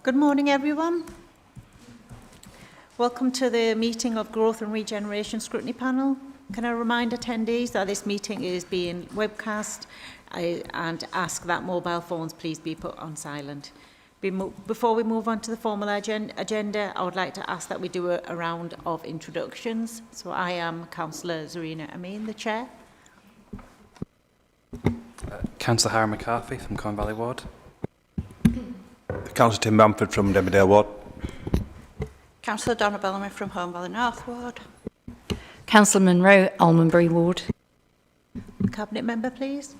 Good morning, everyone. Welcome to the meeting of Growth and Regeneration Scrutiny Panel. Can I remind attendees that this meeting is being webcast and ask that mobile phones please be put on silent. Before we move on to the formal agenda, I would like to ask that we do a round of introductions. So I am Councillor Zarina Amin, the Chair. Councillor Harry McCarthy from Corn Valley Ward. Councillor Tim Bamford from Demmerdale Ward. Councillor Donna Bellamy from Home Valley North Ward. Councillor Munro, Almondbury Ward. Cabinet member, please.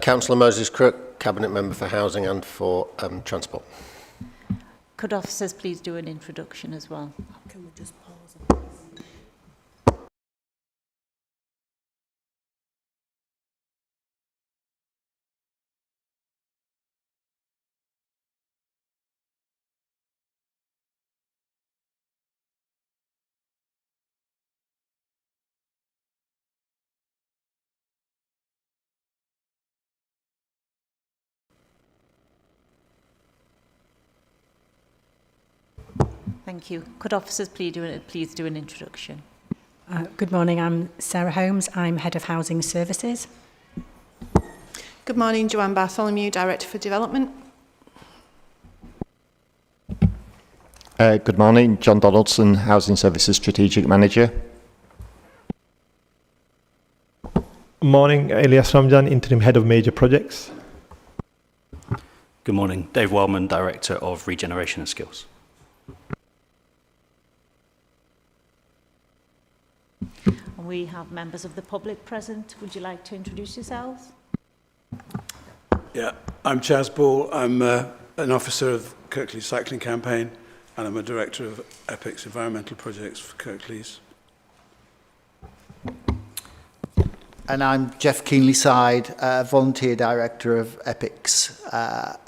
Councillor Moses Crook, Cabinet Member for Housing and for Transport. Could officers please do an introduction as well? Can we just pause? Thank you. Could officers please do an introduction? Good morning, I'm Sarah Holmes, I'm Head of Housing Services. Good morning, Joanne Bartholomew, Director for Development. Good morning, John Donaldson, Housing Services Strategic Manager. Morning, Elias Ramjan, Interim Head of Major Projects. Good morning, Dave Wellman, Director of Regeneration and Skills. We have members of the public present. Would you like to introduce yourselves? Yeah, I'm Chaz Ball. I'm an officer of Kirklees Cycling Campaign, and I'm a director of EPIC's environmental projects for Kirklees. And I'm Jeff Keenley-Side, volunteer director of EPICS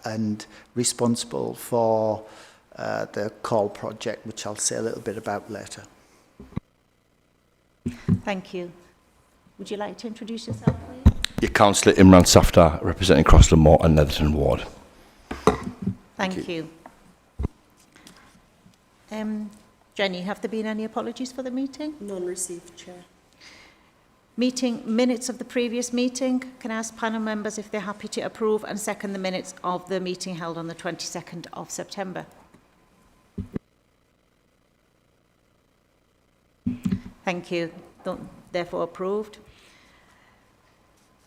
and responsible for the CALL project, which I'll say a little bit about later. Thank you. Would you like to introduce yourself, please? Your Councillor Imran Safdar, representing Crossland Moor and Netherton Ward. Thank you. Jenny, have there been any apologies for the meeting? None received, Chair. Meeting minutes of the previous meeting. Can I ask panel members if they're happy to approve and second the minutes of the meeting held on the 22nd of September? Thank you. Therefore approved.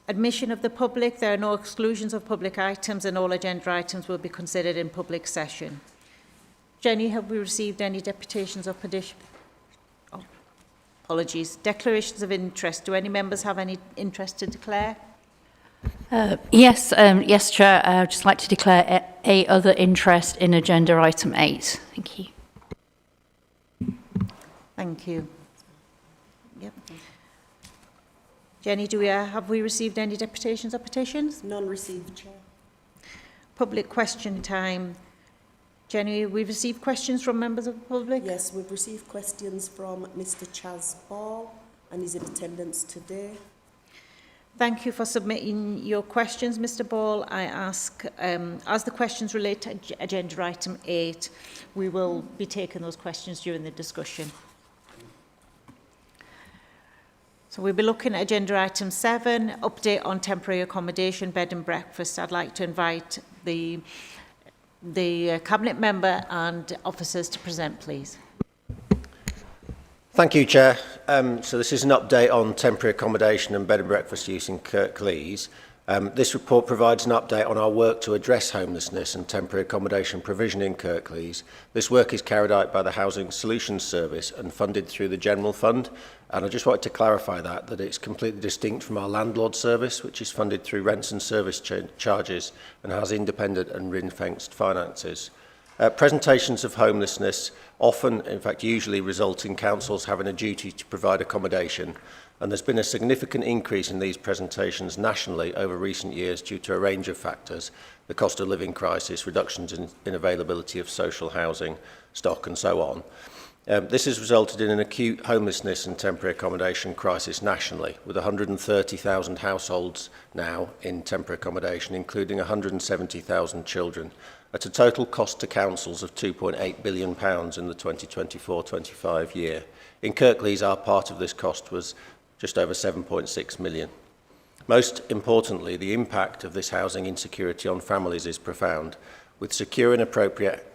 Admission of the public. There are no exclusions of public items and all agenda items will be considered in public session. Jenny, have we received any deputations of petition? Oh, apologies. Declarations of interest. Do any members have any interest to declare? Yes, Chair. I'd just like to declare a other interest in agenda item 8. Thank you. Thank you. Yep. Jenny, have we received any deputations or petitions? None received, Chair. Public question time. Jenny, we've received questions from members of the public? Yes, we've received questions from Mr. Chaz Ball, and he's in attendance today. Thank you for submitting your questions, Mr. Ball. I ask, as the questions relate to agenda item 8, we will be taking those questions during the discussion. So we'll be looking at agenda item 7, update on temporary accommodation, bed and breakfast. I'd like to invite the Cabinet member and officers to present, please. Thank you, Chair. So this is an update on temporary accommodation and bed and breakfast use in Kirklees. This report provides an update on our work to address homelessness and temporary accommodation provision in Kirklees. This work is carried out by the Housing Solutions Service and funded through the General Fund. And I just wanted to clarify that it's completely distinct from our landlord service, which is funded through rents and service charges and has independent and ring-fenced finances. Presentations of homelessness often, in fact usually, result in councils having a duty to provide accommodation, and there's been a significant increase in these presentations nationally over recent years due to a range of factors: the cost of living crisis, reductions in availability of social housing stock and so on. This has resulted in an acute homelessness and temporary accommodation crisis nationally, with 130,000 households now in temporary accommodation, including 170,000 children, at a total cost to councils of £2.8 billion in the 2024-25 year. In Kirklees, our part of this cost was just over 7.6 million. Most importantly, the impact of this housing insecurity on families is profound. Without secure and appropriate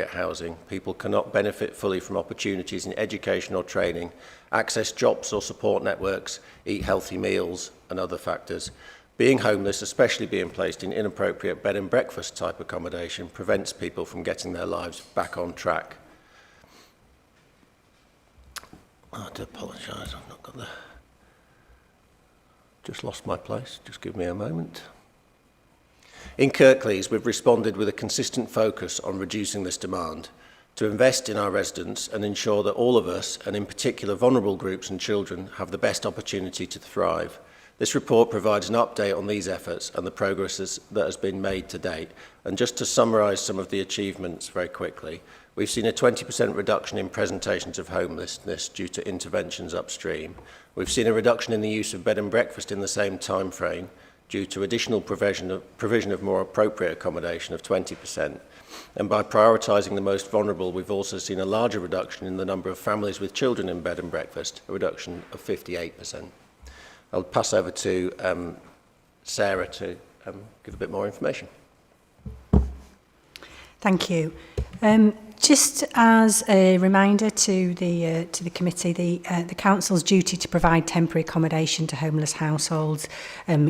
housing, people cannot benefit fully from opportunities in education or training, access jobs or support networks, eat healthy meals and other factors. Being homeless, especially being placed in inappropriate bed and breakfast type accommodation, prevents people from getting their lives back on track. I do apologise, I've not got the... Just lost my place, just give me a moment. In Kirklees, we've responded with a consistent focus on reducing this demand, to invest in our residents and ensure that all of us, and in particular vulnerable groups and children, have the best opportunity to thrive. This report provides an update on these efforts and the progress that has been made to date. And just to summarise some of the achievements very quickly, we've seen a 20% reduction in presentations of homelessness due to interventions upstream. We've seen a reduction in the use of bed and breakfast in the same time frame due to additional provision of more appropriate accommodation of 20%. And by prioritising the most vulnerable, we've also seen a larger reduction in the number of families with children in bed and breakfast, a reduction of 58%. I'll pass over to Sarah to give a bit more information. Thank you. Just as a reminder to the committee, the council's duty to provide temporary accommodation to homeless households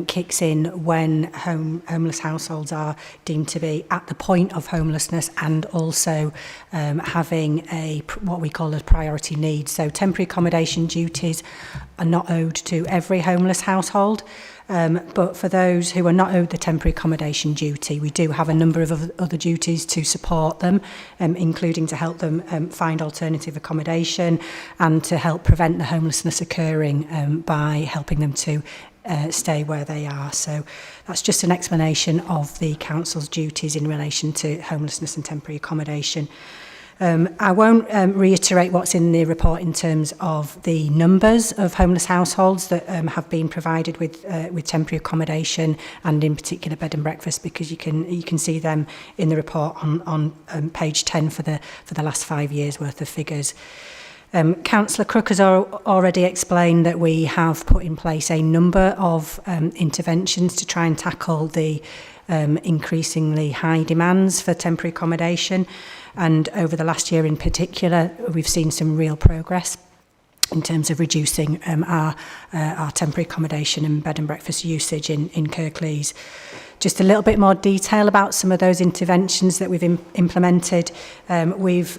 kicks in when homeless households are deemed to be at the point of homelessness and also having what we call a priority need. So temporary accommodation duties are not owed to every homeless household. But for those who are not owed the temporary accommodation duty, we do have a number of other duties to support them, including to help them find alternative accommodation and to help prevent the homelessness occurring by helping them to stay where they are. So that's just an explanation of the council's duties in relation to homelessness and temporary accommodation. I won't reiterate what's in the report in terms of the numbers of homeless households that have been provided with temporary accommodation and in particular bed and breakfast, because you can see them in the report on page 10 for the last 5 years worth of figures. Councillor Crook has already explained that we have put in place a number of interventions to try and tackle the increasingly high demands for temporary accommodation. And over the last year in particular, we've seen some real progress in terms of reducing our temporary accommodation and bed and breakfast usage in Kirklees. Just a little bit more detail about some of those interventions that we've implemented. We've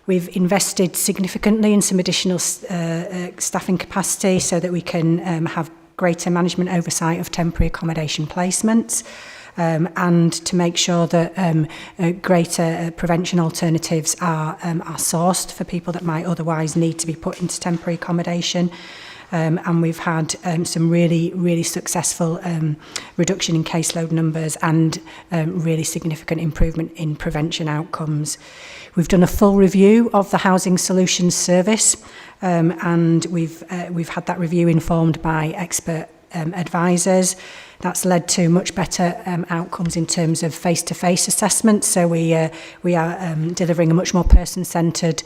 invested significantly in some additional staffing capacity so that we can have greater management oversight of temporary accommodation placements. And to make sure that greater prevention alternatives are sourced for people that might otherwise need to be put into temporary accommodation. And we've had some really successful reduction in caseload numbers and really significant improvement in prevention outcomes. We've done a full review of the Housing Solutions Service, and we've had that review informed by expert advisors. That's led to much better outcomes in terms of face-to-face assessments. So we are delivering a much more person-centred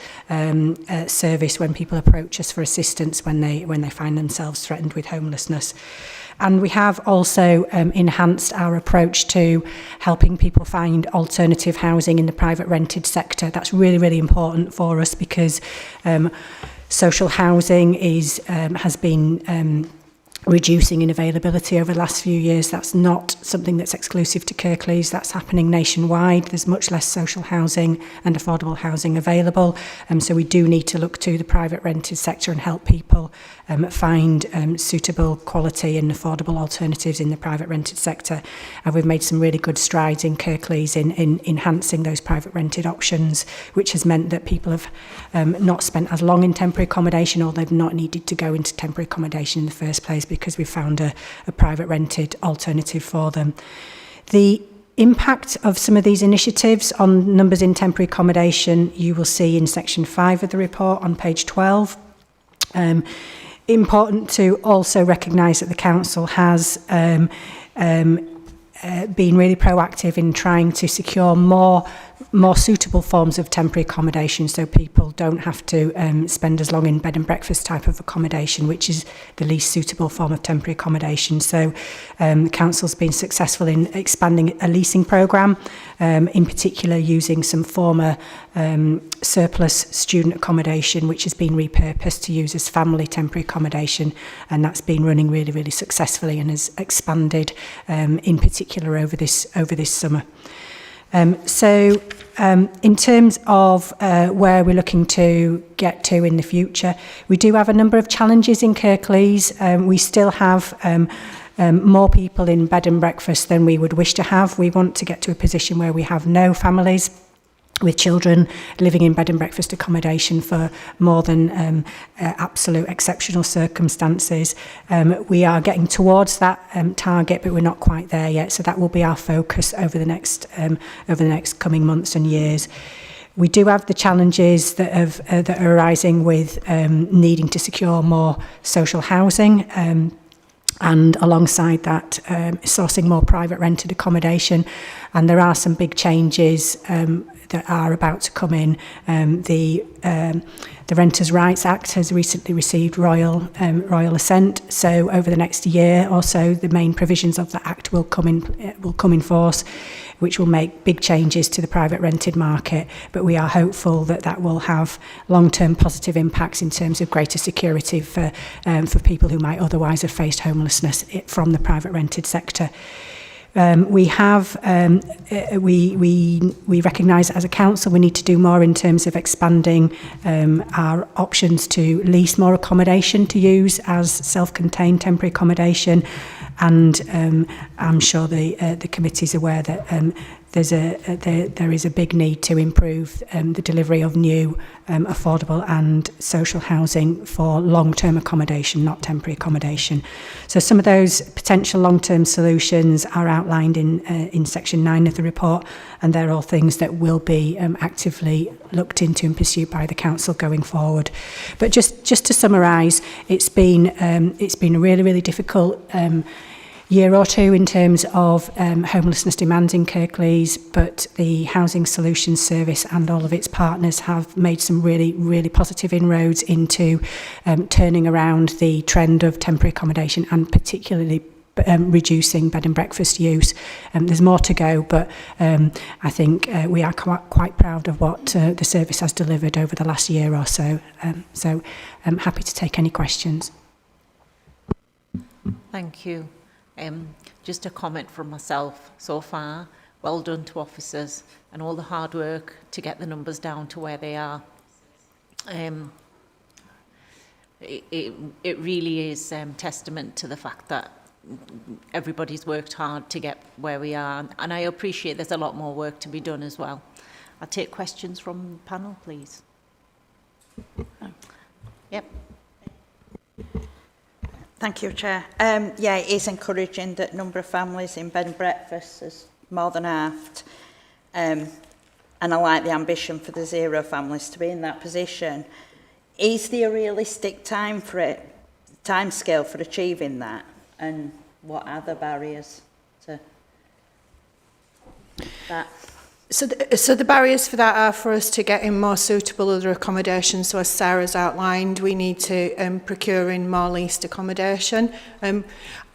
service when people approach us for assistance when they find themselves threatened with homelessness. And we have also enhanced our approach to helping people find alternative housing in the private rented sector. That's really important for us because social housing has been reducing in availability over the last few years. That's not something that's exclusive to Kirklees. That's happening nationwide. There's much less social housing and affordable housing available. So we do need to look to the private rented sector and help people find suitable quality and affordable alternatives in the private rented sector. And we've made some really good strides in Kirklees in enhancing those private rented options, which has meant that people have not spent as long in temporary accommodation, or they've not needed to go into temporary accommodation in the first place because we found a private rented alternative for them. The impact of some of these initiatives on numbers in temporary accommodation you will see in section 5 of the report on page 12. Important to also recognise that the council has been really proactive in trying to secure more suitable forms of temporary accommodation, so people don't have to spend as long in bed and breakfast type of accommodation, which is the least suitable form of temporary accommodation. So the council's been successful in expanding a leasing programme, in particular using some former surplus student accommodation, which has been repurposed to use as family temporary accommodation, and that's been running really, really successfully and has expanded in particular over this summer. In terms of where we're looking to get to in the future, we do have a number of challenges in Kirklees. We still have more people in bed and breakfast than we would wish to have. We want to get to a position where we have no families with children living in bed and breakfast accommodation for more than absolute exceptional circumstances. We are getting towards that target, but we're not quite there yet. So that will be our focus over the next coming months and years. We do have the challenges that are arising with needing to secure more social housing. And alongside that, sourcing more private rented accommodation. And there are some big changes that are about to come in. The Renters' Rights Act has recently received royal assent. So over the next year or so, the main provisions of the Act will come in force, which will make big changes to the private rented market. But we are hopeful that that will have long-term positive impacts in terms of greater security for people who might otherwise have faced homelessness from the private rented sector. We recognise that as a council we need to do more in terms of expanding our options to lease more accommodation to use as self-contained temporary accommodation, and I'm sure the committee is aware that there is a big need to improve the delivery of new affordable and social housing for long-term accommodation, not temporary accommodation. So some of those potential long-term solutions are outlined in section 9 of the report, and they're all things that will be actively looked into and pursued by the council going forward. But just to summarise, it's been a really, really difficult year or two in terms of homelessness demands in Kirklees, but the Housing Solutions Service and all of its partners have made some really, really positive inroads into turning around the trend of temporary accommodation and particularly reducing bed and breakfast use. There's more to go, but I think we are quite proud of what the service has delivered over the last year or so. So I'm happy to take any questions. Thank you. Just a comment from myself so far. Well done to officers and all the hard work to get the numbers down to where they are. It really is testament to the fact that everybody's worked hard to get where we are, and I appreciate there's a lot more work to be done as well. I'll take questions from the panel, please. Yep. Thank you, Chair. Yeah, it is encouraging that number of families in bed and breakfast is more than halved. And I like the ambition for the 0 families to be in that position. Is there a realistic time scale for achieving that? And what are the barriers to that? So the barriers for that are for us to get in more suitable other accommodation. So as Sarah's outlined, we need to procure in more leased accommodation.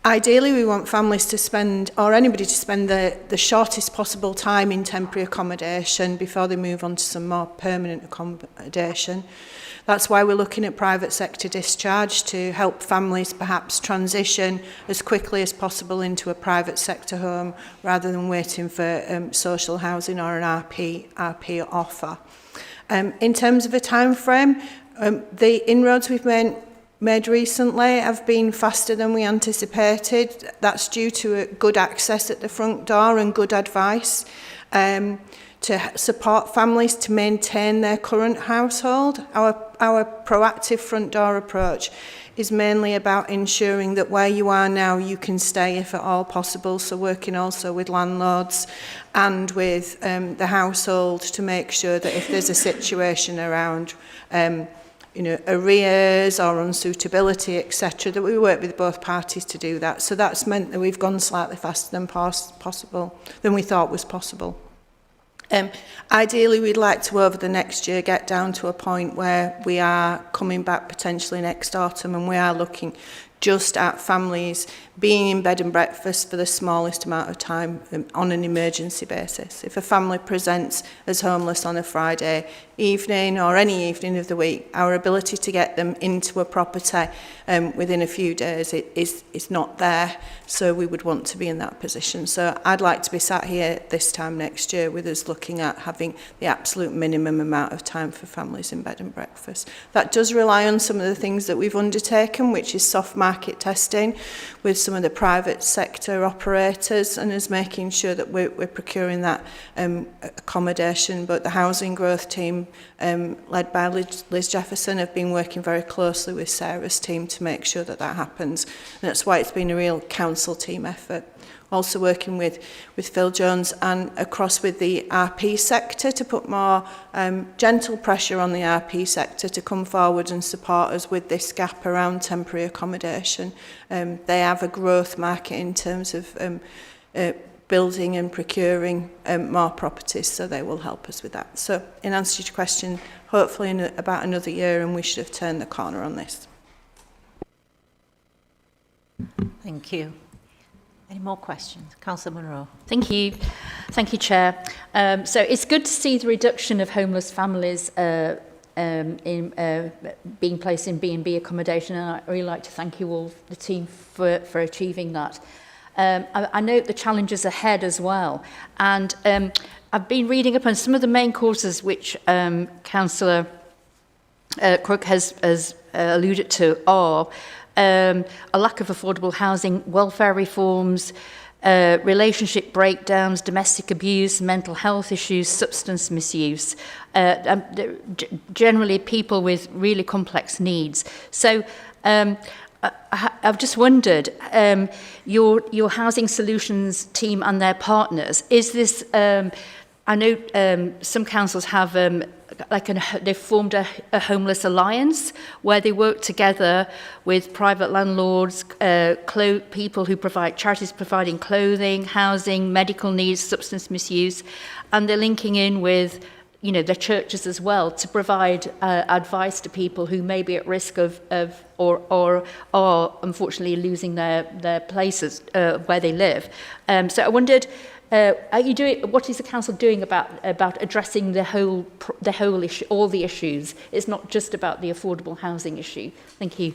Ideally, we want families to spend, or anybody to spend the shortest possible time in temporary accommodation before they move on to some more permanent accommodation. That's why we're looking at private sector discharge to help families perhaps transition as quickly as possible into a private sector home rather than waiting for social housing or an RP offer. In terms of a time frame, the inroads we've made recently have been faster than we anticipated. That's due to good access at the front door and good advice to support families to maintain their current household. Our proactive front door approach is mainly about ensuring that where you are now you can stay if at all possible, so working also with landlords and with the household to make sure that if there's a situation around arrears or unsuitability, etc., that we work with both parties to do that. So that's meant that we've gone slightly faster than we thought was possible. Ideally, we'd like to, over the next year, get down to a point where we are coming back potentially next autumn and we are looking just at families being in bed and breakfast for the smallest amount of time on an emergency basis. If a family presents as homeless on a Friday evening or any evening of the week, our ability to get them into a property within a few days is not there, so we would want to be in that position. So I'd like to be sat here this time next year with us looking at having the absolute minimum amount of time for families in bed and breakfast. That does rely on some of the things that we've undertaken, which is soft market testing with some of the private sector operators, and is making sure that we're procuring that accommodation. But the housing growth team, led by Liz Jefferson, have been working very closely with Sarah's team to make sure that that happens, and that's why it's been a real council team effort. Also working with Phil Jones and across with the RP sector to put more gentle pressure on the RP sector to come forward and support us with this gap around temporary accommodation. They have a growth market in terms of building and procuring more properties, so they will help us with that. So in answer to your question, hopefully in about another year and we should have turned the corner on this. Thank you. Any more questions? Councillor Munro. Thank you. Thank you, Chair. So it's good to see the reduction of homeless families being placed in B&B accommodation, and I'd really like to thank you all, the team, for achieving that. I note the challenges ahead as well, and I've been reading up on some of the main causes which Councillor Crook has alluded to are a lack of affordable housing, welfare reforms, relationship breakdowns, domestic abuse, mental health issues, substance misuse, generally people with really complex needs. So I've just wondered, your housing solutions team and their partners, is this, I know some councils have they've formed a homeless alliance where they work together with private landlords, people who provide, charities providing clothing, housing, medical needs, substance misuse, and they're linking in with the churches as well to provide advice to people who may be at risk of or are unfortunately losing their places where they live. So I wondered, are you doing? What is the council doing about addressing the whole issue, all the issues? It's not just about the affordable housing issue. Thank you.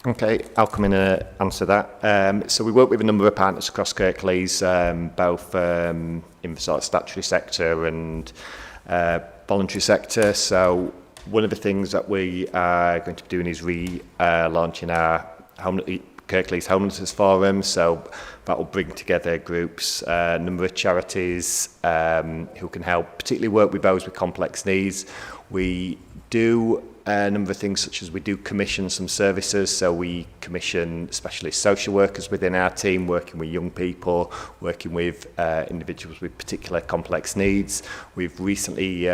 Okay, I'll come in and answer that. So we work with a number of partners across Kirklees, both in the sort of statutory sector and voluntary sector. So one of the things that we are going to be doing is relaunching our Kirklees Homelessness Forum. So that will bring together groups, a number of charities who can help, particularly work with those with complex needs. We do a number of things, such as we do commission some services. So we commission specialist social workers within our team, working with young people, working with individuals with particular complex needs. We've recently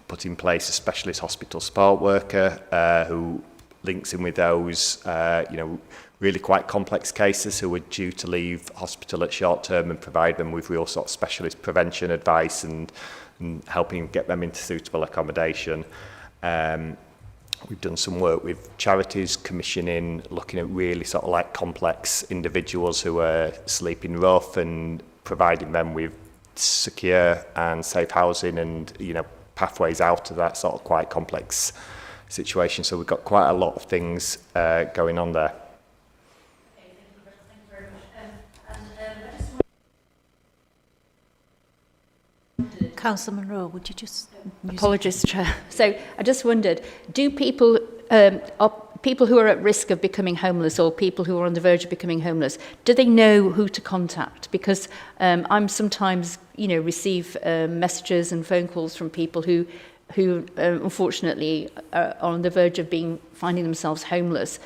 put in place a specialist hospital support worker who links in with those, really quite complex cases who are due to leave hospital at short term, and provide them with real sort of specialist prevention advice and helping get them into suitable accommodation. We've done some work with charities, commissioning, looking at really sort of like complex individuals who are sleeping rough and providing them with secure and safe housing and, pathways out of that sort of quite complex situation. So we've got quite a lot of things going on there. Councillor Munro, would you just... Apologies, Chair. So I just wondered, do people, people who are at risk of becoming homeless or people who are on the verge of becoming homeless, do they know who to contact? Because I'm sometimes, receive messages and phone calls from people who who unfortunately are on the verge of finding themselves homeless.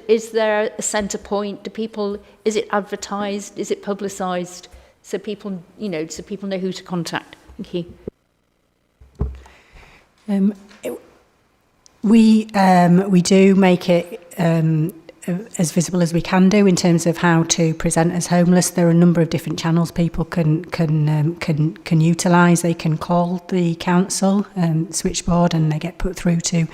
Is there a centre point? Is it advertised? Is it publicised? So people know who to contact. Thank you. We do make it as visible as we can do in terms of how to present as homeless. There are a number of different channels people can utilise. They can call the council switchboard and they get put through to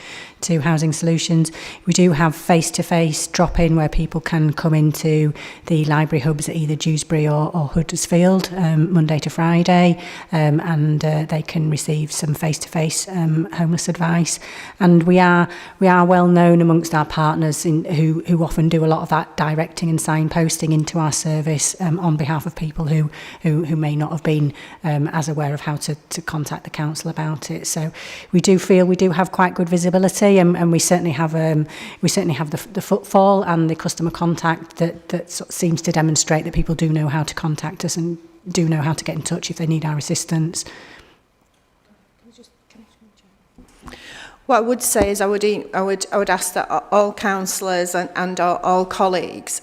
Housing Solutions. We do have face-to-face drop-in where people can come into the library hubs at either Dewsbury or Huddersfield Monday to Friday, and they can receive some face-to-face homeless advice. And we are well known amongst our partners who often do a lot of that directing and signposting into our service on behalf of people who may not have been as aware of how to contact the council about it. So we do feel we do have quite good visibility, and we certainly have the footfall and the customer contact that sort of seems to demonstrate that people do know how to contact us and do know how to get in touch if they need our assistance. What I would say is I would ask that all councillors and all colleagues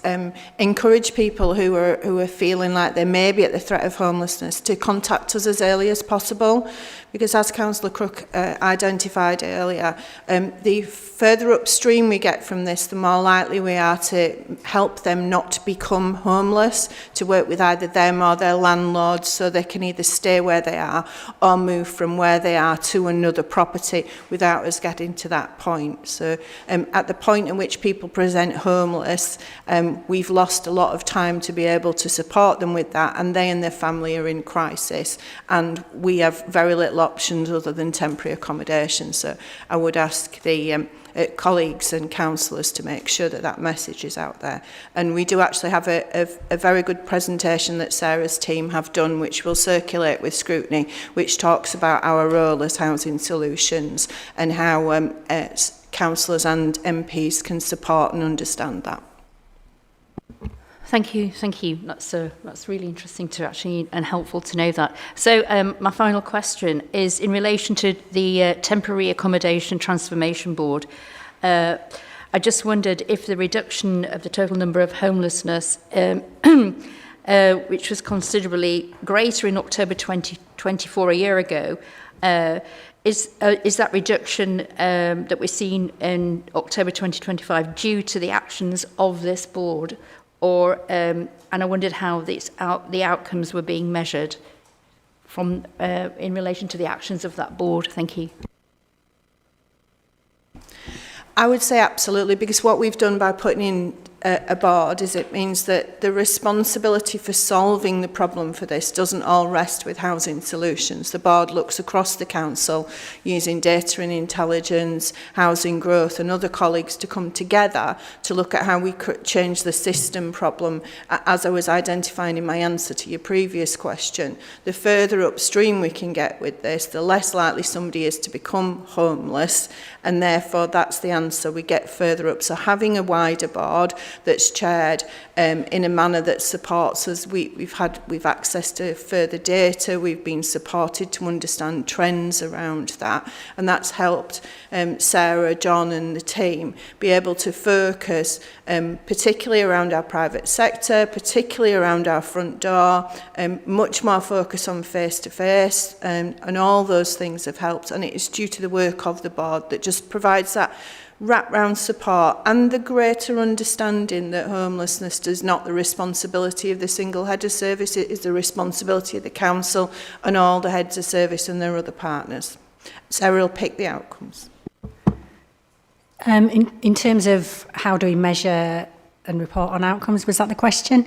encourage people who are feeling like they may be at the threat of homelessness to contact us as early as possible, because as Councillor Crook identified earlier, the further upstream we get from this, the more likely we are to help them not become homeless, to work with either them or their landlords so they can either stay where they are or move from where they are to another property without us getting to that point. So at the point in which people present homeless, we've lost a lot of time to be able to support them with that, and they and their family are in crisis, and we have very little options other than temporary accommodation. So I would ask the colleagues and councillors to make sure that message is out there. And we do actually have a very good presentation that Sarah's team have done, which will circulate with Scrutiny, which talks about our role as Housing Solutions and how councillors and MPs can support and understand that. Thank you. That's really interesting to actually and helpful to know that. So my final question is in relation to the Temporary Accommodation Transformation Board. I just wondered if the reduction of the total number of homelessness, which was considerably greater in October 2024 a year ago, is that reduction that we're seeing in October 2025 due to the actions of this board? Or and I wondered how the outcomes were being measured from in relation to the actions of that board. Thank you. I would say absolutely, because what we've done by putting in a board is it means that the responsibility for solving the problem for this doesn't all rest with Housing Solutions. The board looks across the council using data and intelligence, housing growth and other colleagues to come together to look at how we could change the system problem. As I was identifying in my answer to your previous question, the further upstream we can get with this, the less likely somebody is to become homeless, and therefore that's the answer. We get further up. So having a wider board that's chaired in a manner that supports us. We've access to further data. We've been supported to understand trends around that, and that's helped Sarah, John, and the team be able to focus, particularly around our private sector, particularly around our front door, much more focus on face-to-face, and all those things have helped. And it is due to the work of the board that just provides that wrap-round support and the greater understanding that homelessness is not the responsibility of the single head of service, it is the responsibility of the council and all the heads of service and their other partners. Sarah will pick the outcomes. In terms of how do we measure and report on outcomes, was that the question?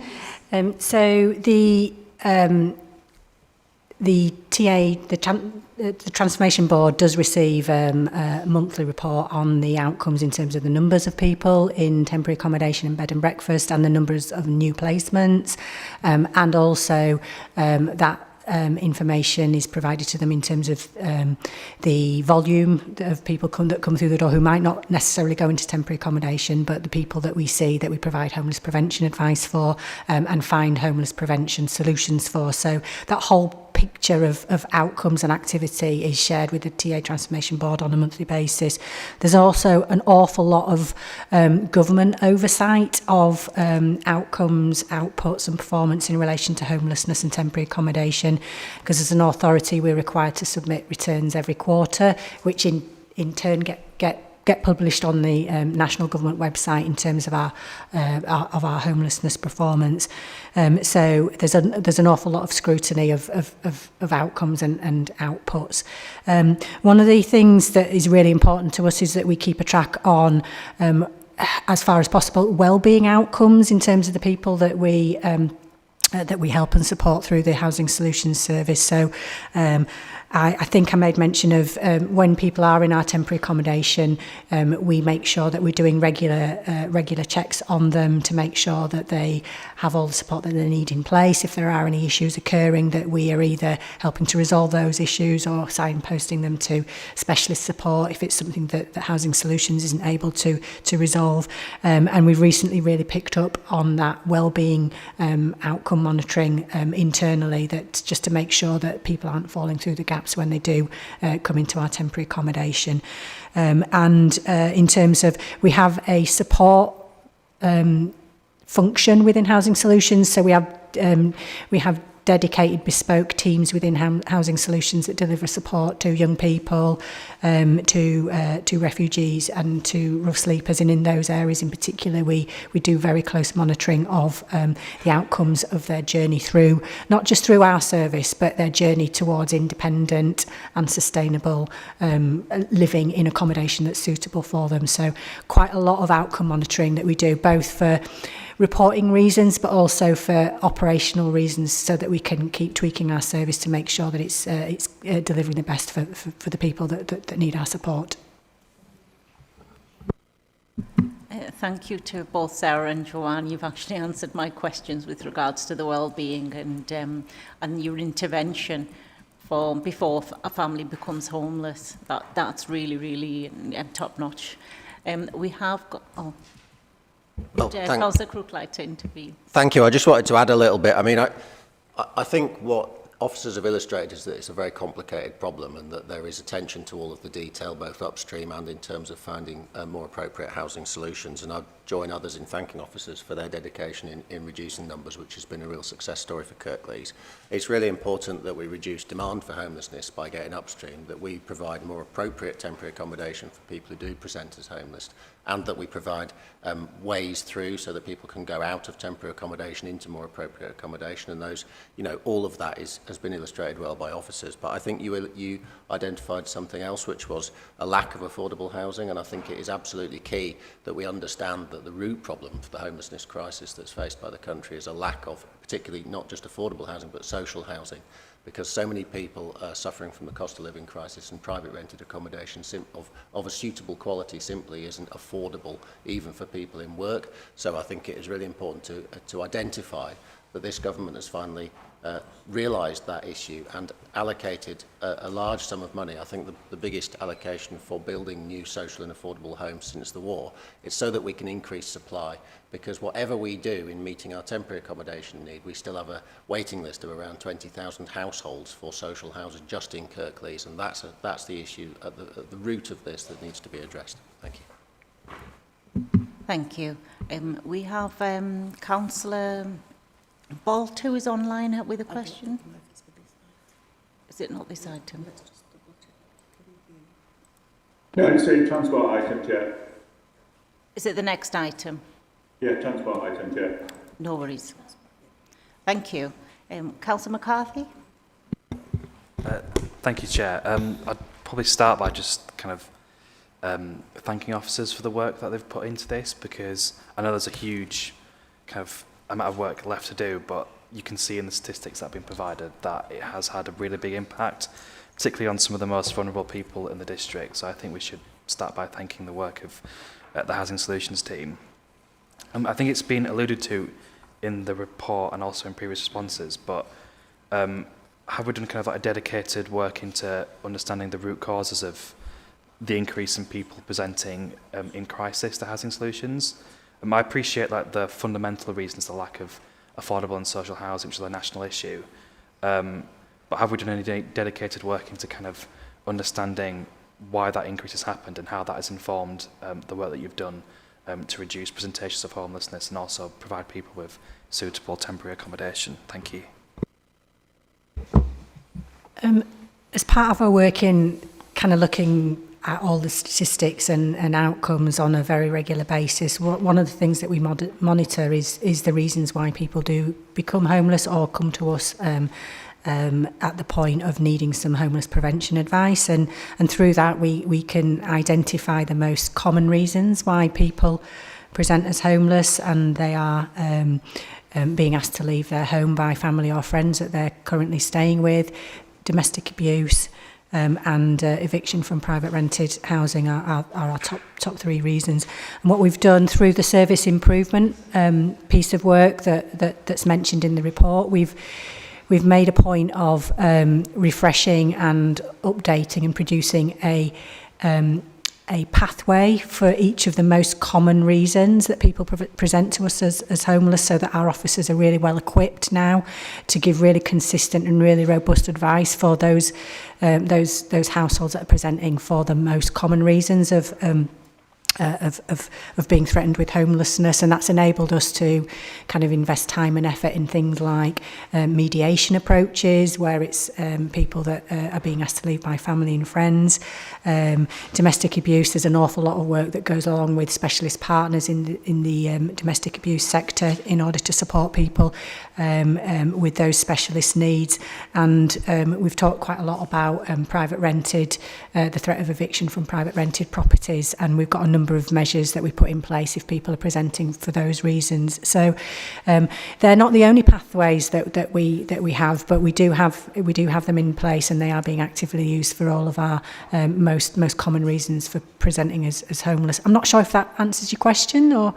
So the TA, the Transformation Board does receive a monthly report on the outcomes in terms of the numbers of people in temporary accommodation and bed and breakfast and the numbers of new placements, and also that information is provided to them in terms of the volume of people that come through the door who might not necessarily go into temporary accommodation, but the people that we see that we provide homeless prevention advice for and find homeless prevention solutions for. So that whole picture of outcomes and activity is shared with the TA Transformation Board on a monthly basis. There's also an awful lot of government oversight of outcomes, outputs and performance in relation to homelessness and temporary accommodation, because as an authority we're required to submit returns every quarter, which in turn get published on the national government website in terms of our homelessness performance. So there's an awful lot of scrutiny of outcomes and outputs. One of the things that is really important to us is that we keep a track on, as far as possible, well-being outcomes in terms of the people that we help and support through the Housing Solutions Service. So I think I made mention of when people are in our temporary accommodation, we make sure that we're doing regular checks on them to make sure that they have all the support that they need in place. If there are any issues occurring, that we are either helping to resolve those issues or signposting them to specialist support if it's something that Housing Solutions isn't able to resolve. And we've recently really picked up on that wellbeing outcome monitoring internally, that just to make sure that people aren't falling through the gaps when they do come into our temporary accommodation. And in terms of, we have a support function within Housing Solutions, so we have dedicated bespoke teams within Housing Solutions that deliver support to young people, to refugees and to rough sleepers, and in those areas in particular we do very close monitoring of the outcomes of their journey through, not just through our service, but their journey towards independent and sustainable living in accommodation that's suitable for them. So quite a lot of outcome monitoring that we do, both for reporting reasons but also for operational reasons, so that we can keep tweaking our service to make sure that it's delivering the best for the people that need our support. Thank you to both Sarah and Joanne. You've actually answered my questions with regards to the well-being and your intervention for before a family becomes homeless. That's really top-notch. We have got... Councillor Kirklees to intervene. Thank you. I just wanted to add a little bit. I mean, I think what officers have illustrated is that it's a very complicated problem, and that there is attention to all of the detail, both upstream and in terms of finding more appropriate housing solutions. And I'd join others in thanking officers for their dedication in reducing numbers, which has been a real success story for Kirklees. It's really important that we reduce demand for homelessness by getting upstream, that we provide more appropriate temporary accommodation for people who do present as homeless, and that we provide ways through so that people can go out of temporary accommodation into more appropriate accommodation. And those, all of that has been illustrated well by officers. But I think you identified something else, which was a lack of affordable housing, and I think it is absolutely key that we understand that the root problem for the homelessness crisis that's faced by the country is a lack of, particularly not just affordable housing, but social housing, because so many people are suffering from the cost of living crisis, and private rented accommodation of a suitable quality simply isn't affordable even for people in work. So I think it is really important to identify that this government has finally realised that issue and allocated a large sum of money. I think the biggest allocation for building new social and affordable homes since the war. It's so that we can increase supply, because whatever we do in meeting our temporary accommodation need, we still have a waiting list of around 20,000 households for social housing just in Kirklees, and that's the issue at the root of this that needs to be addressed. Thank you. Thank you. We have Councillor Bolt, who is online with a question. Is it not this item? No, it's a transport item, Chair. Is it the next item? Yeah, transport item, Chair. No worries. Thank you. Councillor McCarthy? Thank you, Chair. I'd probably start by just kind of thanking officers for the work that they've put into this, because I know there's a huge kind of amount of work left to do, but you can see in the statistics that have been provided that it has had a really big impact, particularly on some of the most vulnerable people in the district. So I think we should start by thanking the work of the Housing Solutions team. I think it's been alluded to in the report and also in previous responses, but have we done kind of like a dedicated work into understanding the root causes of the increase in people presenting in crisis to Housing Solutions? I appreciate like the fundamental reasons, the lack of affordable and social housing, which is a national issue. but have we done any dedicated work into kind of understanding why that increase has happened and how that has informed the work that you've done to reduce presentations of homelessness and also provide people with suitable temporary accommodation? Thank you. As part of our work in kind of looking at all the statistics and outcomes on a very regular basis, one of the things that we monitor is the reasons why people do become homeless or come to us at the point of needing some homeless prevention advice, and through that we can identify the most common reasons why people present as homeless, and they are being asked to leave their home by family or friends that they're currently staying with, domestic abuse, and eviction from private rented housing are our top three reasons. And what we've done through the service improvement piece of work that's mentioned in the report, we've made a point of refreshing and updating and producing a pathway for each of the most common reasons that people present to us as homeless, so that our officers are really well equipped now to give really consistent and really robust advice for those households that are presenting for the most common reasons of being threatened with homelessness. And that's enabled us to kind of invest time and effort in things like mediation approaches, where it's people that are being asked to leave by family and friends. Domestic abuse, there's an awful lot of work that goes along with specialist partners in the domestic abuse sector in order to support people with those specialist needs. And we've talked quite a lot about private rented, the threat of eviction from private rented properties, and we've got a number of measures that we put in place if people are presenting for those reasons. So they're not the only pathways that we have, but we do have them in place, and they are being actively used for all of our most common reasons for presenting as homeless. I'm not sure if that answers your question, or.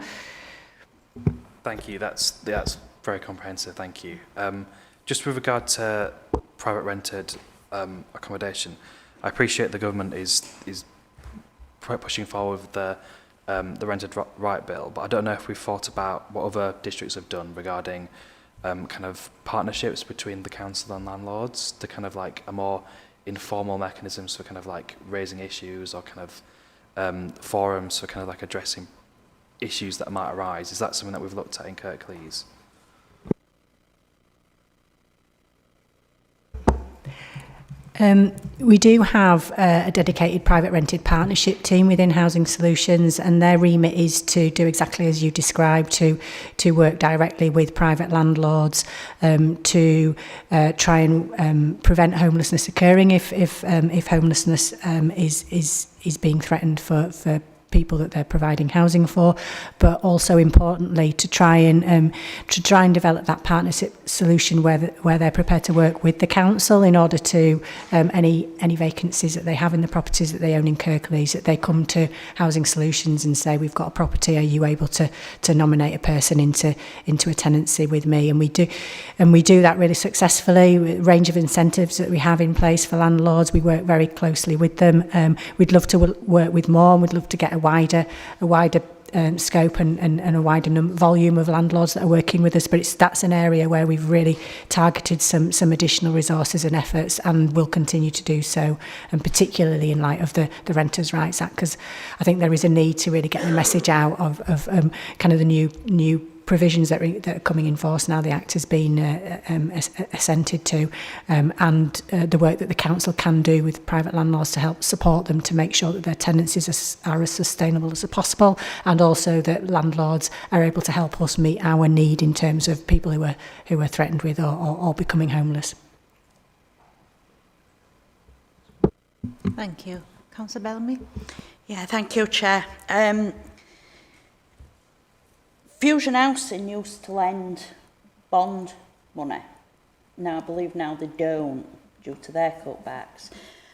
Thank you. That's very comprehensive. Thank you. Just with regard to private rented accommodation, I appreciate the government is pushing forward with the rented right bill, but I don't know if we've thought about what other districts have done regarding kind of partnerships between the council and landlords to kind of like a more informal mechanisms for kind of like raising issues, or kind of forums for kind of like addressing issues that might arise. Is that something that we've looked at in Kirklees? We do have a dedicated private rented partnership team within Housing Solutions, and their remit is to do exactly as you described, to work directly with private landlords to try and prevent homelessness occurring if homelessness is being threatened for people that they're providing housing for, but also importantly to try and develop that partnership solution where they're prepared to work with the council in order to any vacancies that they have in the properties that they own in Kirklees, that they come to Housing Solutions and say, we've got a property, are you able to nominate a person into a tenancy with me? And we do that really successfully with a range of incentives that we have in place for landlords. We work very closely with them. We'd love to work with more, and we'd love to get a wider scope and a wider volume of landlords that are working with us, but that's an area where we've really targeted some additional resources and efforts, and will continue to do so, and particularly in light of the Renters' Rights Act, because I think there is a need to really get the message out of kind of the new provisions that are coming in force now the Act has been assented to, and the work that the council can do with private landlords to help support them to make sure that their tenancies are as sustainable as possible, and also that landlords are able to help us meet our need in terms of people who are threatened with or becoming homeless. Thank you. Councillor Bellamy? Yeah, thank you, Chair. Fusion Housing used to lend bond money. Now, I believe now they don't due to their cutbacks.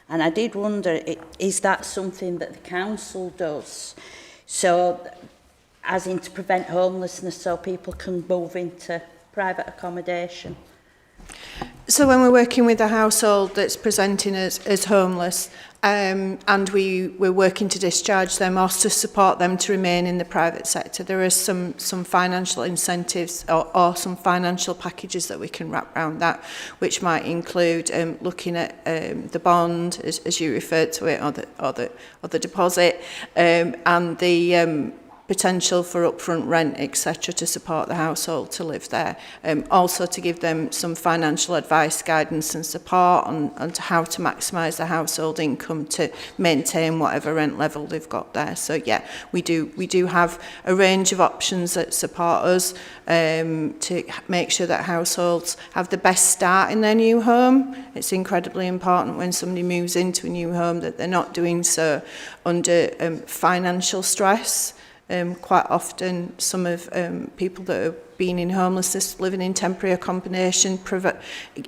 And I did wonder, is that something that the council does? So, as in to prevent homelessness so people can move into private accommodation? So when we're working with a household that's presenting as homeless, and we're working to discharge them or to support them to remain in the private sector, there are some financial incentives or some financial packages that we can wrap around that, which might include looking at the bond, as you referred to it, or the deposit, and the potential for upfront rent, etc., to support the household to live there. Also to give them some financial advice, guidance and support on how to maximise the household income to maintain whatever rent level they've got there. So yeah, we do have a range of options that support us to make sure that households have the best start in their new home. It's incredibly important when somebody moves into a new home that they're not doing so under financial stress. Quite often, some of people that have been in homelessness, living in temporary accommodation,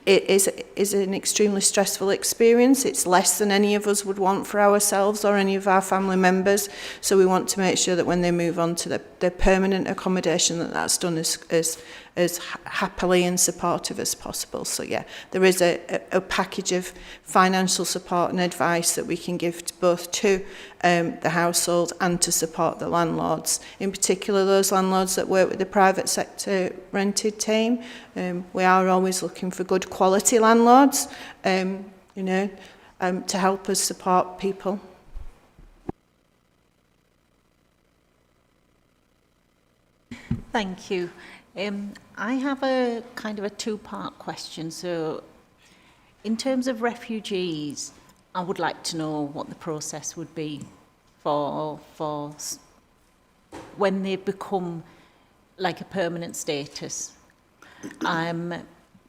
it is an extremely stressful experience. It's less than any of us would want for ourselves or any of our family members. So we want to make sure that when they move on to their permanent accommodation, that's done as happily and supportive as possible. So yeah, there is a package of financial support and advice that we can give both to the household and to support the landlords, in particular those landlords that work with the private sector rented team. We are always looking for good quality landlords, to help us support people. Thank you. I have a kind of a two-part question. So in terms of refugees, I would like to know what the process would be for when they become like a permanent status.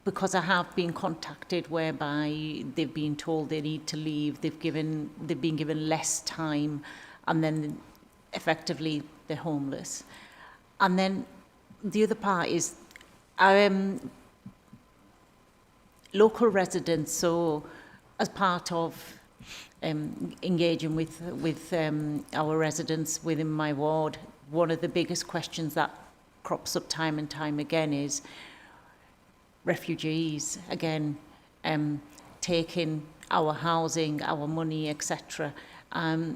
Because I have been contacted whereby they've been told they need to leave, they've been given less time, and then effectively they're homeless. And then the other part is local residents. So as part of engaging with our residents within my ward, one of the biggest questions that crops up time and time again is refugees, again, taking our housing, our money, etc.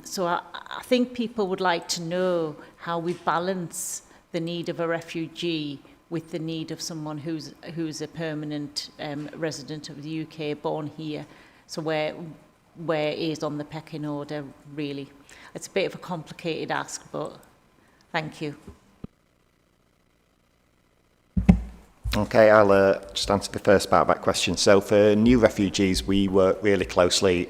So I think people would like to know how we balance the need of a refugee with the need of someone who's a permanent resident of the UK, born here. So where is on the pecking order, really? It's a bit of a complicated ask, but thank you. Okay, I'll just answer the first part of that question. So for new refugees, we work really closely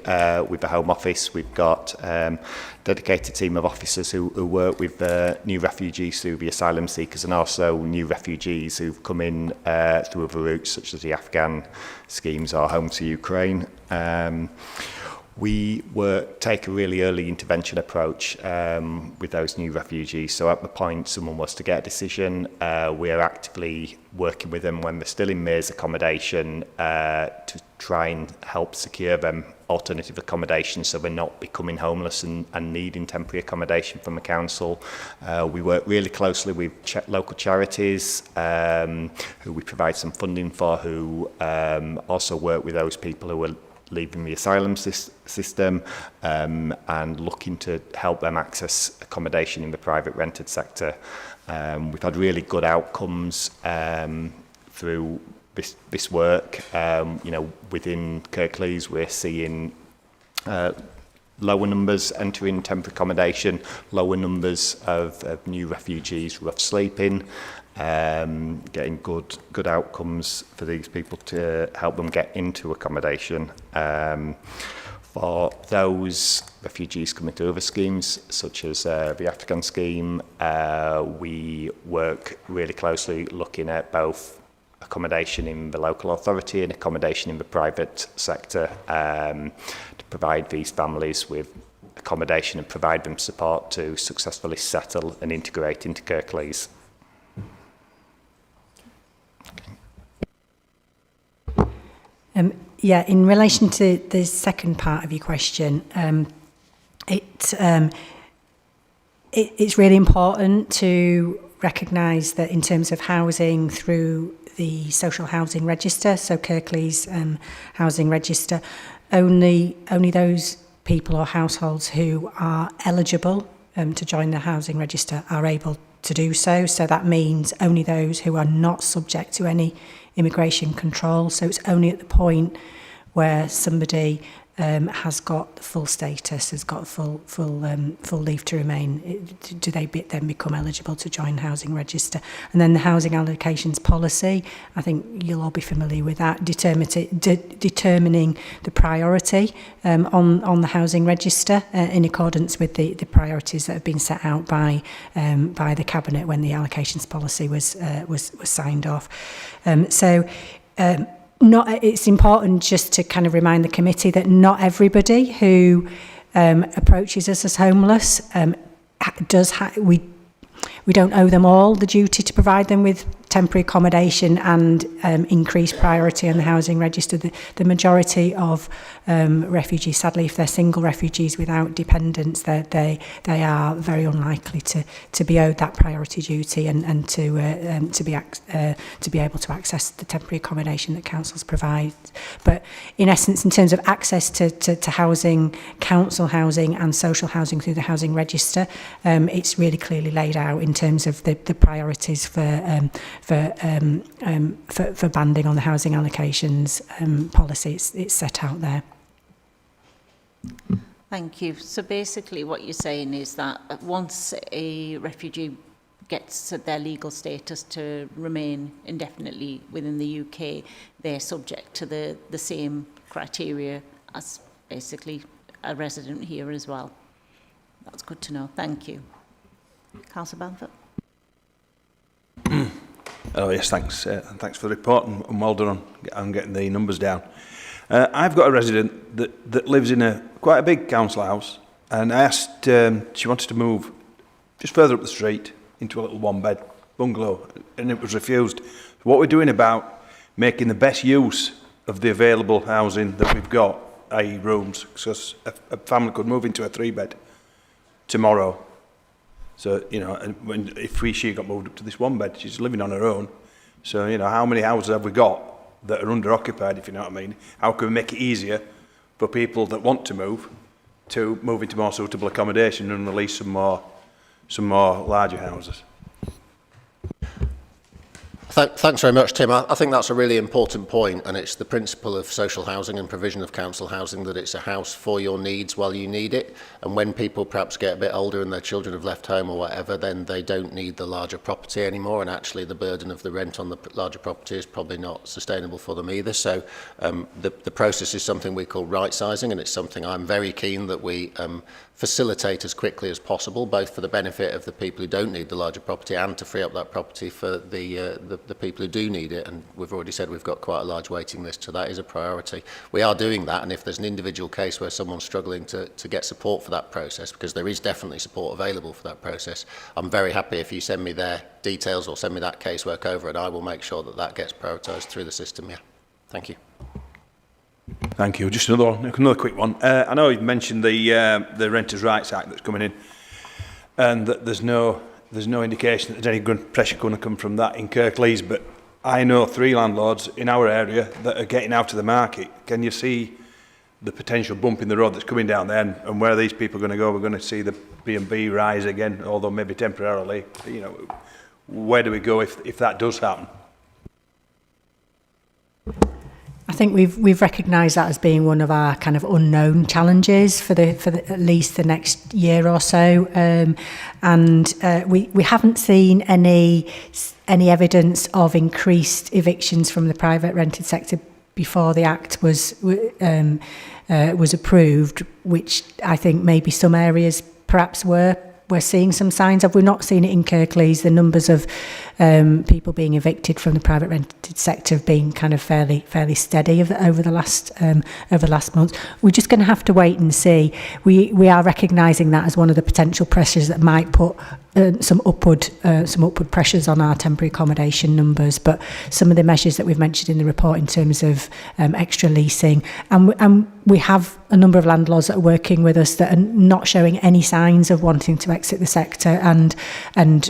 with the Home Office. We've got a dedicated team of officers who work with new refugees through the asylum seekers and also new refugees who've come in through other routes such as the Afghan schemes or Home to Ukraine. We take a really early intervention approach with those new refugees. So at the point someone was to get a decision, we're actively working with them when they're still in maze accommodation to try and help secure them alternative accommodation so they're not becoming homeless and needing temporary accommodation from the council. We work really closely with local charities who we provide some funding for, who also work with those people who are leaving the asylum system and looking to help them access accommodation in the private rented sector. We've had really good outcomes through this work. Within Kirklees, we're seeing lower numbers entering temporary accommodation, lower numbers of new refugees rough sleeping, getting good outcomes for these people to help them get into accommodation. For those refugees coming to other schemes, such as the Afghan scheme, we work really closely looking at both accommodation in the local authority and accommodation in the private sector to provide these families with accommodation and provide them support to successfully settle and integrate into Kirklees. Yeah, in relation to the second part of your question, it's really important to recognise that in terms of housing through the social housing register, so Kirklees housing register. Only those people or households who are eligible to join the housing register are able to do so. So that means only those who are not subject to any immigration control. So it's only at the point where somebody has got the full status, has got full leave to remain, do they then become eligible to join the housing register. And then the housing allocations policy, I think you'll all be familiar with that, determining the priority on the housing register in accordance with the priorities that have been set out by the Cabinet when the allocations policy was signed off. It's important just to kind of remind the committee that not everybody who approaches us as homeless we don't owe them all the duty to provide them with temporary accommodation and increased priority on the housing register. The majority of refugees, sadly, if they're single refugees without dependents, they are very unlikely to be owed that priority duty and to be able to access the temporary accommodation that councils provide. But in essence, in terms of access to housing, council housing and social housing through the housing register, it's really clearly laid out in terms of the priorities for banding on the housing allocations policy. It's set out there. Thank you. So basically what you're saying is that once a refugee gets their legal status to remain indefinitely within the UK, they're subject to the same criteria as basically a resident here as well. That's good to know. Thank you. Councillor Bamford. Oh yes, thanks. Thanks for the report and well done on getting the numbers down. I've got a resident that lives in quite a big council house, and I asked, she wanted to move just further up the street into a little one-bed bungalow, and it was refused. What we're doing about making the best use of the available housing that we've got, i.e. rooms, because a family could move into a 3-bed tomorrow. So, you know, and if she got moved up to this 1-bed, she's living on her own. So, you know, how many houses have we got that are under-occupied, if you know what I mean? How can we make it easier for people that want to move into more suitable accommodation and release some more larger houses? Thanks very much, Tim. I think that's a really important point, and it's the principle of social housing and provision of council housing, that it's a house for your needs while you need it. And when people perhaps get a bit older and their children have left home or whatever, then they don't need the larger property anymore, and actually the burden of the rent on the larger property is probably not sustainable for them either. So the process is something we call right-sizing, and it's something I'm very keen that we facilitate as quickly as possible, both for the benefit of the people who don't need the larger property and to free up that property for the people who do need it. And we've already said we've got quite a large waiting list, so that is a priority. We are doing that, and if there's an individual case where someone's struggling to get support for that process, because there is definitely support available for that process, I'm very happy if you send me their details or send me that casework over, and I will make sure that gets prioritised through the system. Yeah, thank you. Thank you. Just another quick one. I know you've mentioned the Renters' Rights Act that's coming in, and that there's no indication that there's any good pressure going to come from that in Kirklees, but I know 3 landlords in our area that are getting out of the market. Can you see the potential bump in the road that's coming down there, and where are these people going to go? We're going to see the B&B rise again, although maybe temporarily. You know, where do we go if that does happen? I think we've recognised that as being one of our kind of unknown challenges for at least the next year or so, and we haven't seen any evidence of increased evictions from the private rented sector before the Act was approved, which I think maybe some areas perhaps we're seeing some signs of. We've not seen it in Kirklees. The numbers of people being evicted from the private rented sector have been kind of fairly steady over the last month. We're just going to have to wait and see. We are recognising that as one of the potential pressures that might put some upward pressures on our temporary accommodation numbers, but some of the measures that we've mentioned in the report in terms of extra leasing, and we have a number of landlords that are working with us that are not showing any signs of wanting to exit the sector, and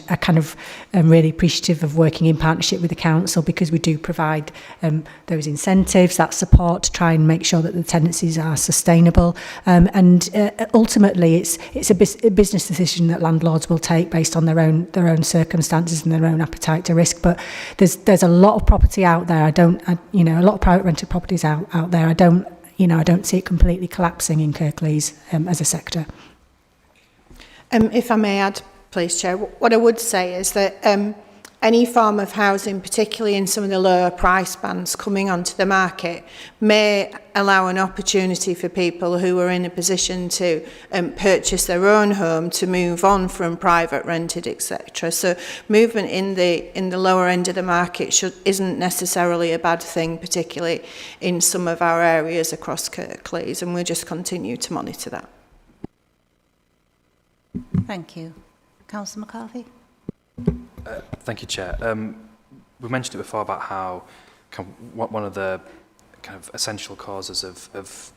are kind of really appreciative of working in partnership with the council, because we do provide those incentives, that support to try and make sure that the tenancies are sustainable, and ultimately it's a business decision that landlords will take based on their own circumstances and their own appetite to risk. But there's a lot of property out there. A lot of private rented properties out there. I don't see it completely collapsing in Kirklees as a sector. If I may add, please, Chair, what I would say is that any form of housing, particularly in some of the lower price bands coming onto the market, may allow an opportunity for people who are in a position to purchase their own home to move on from private rented, etc. So movement in the lower end of the market isn't necessarily a bad thing, particularly in some of our areas across Kirklees, and we'll just continue to monitor that. Thank you. Councillor McCarthy? Thank you, Chair. We mentioned it before about how one of the kind of essential causes of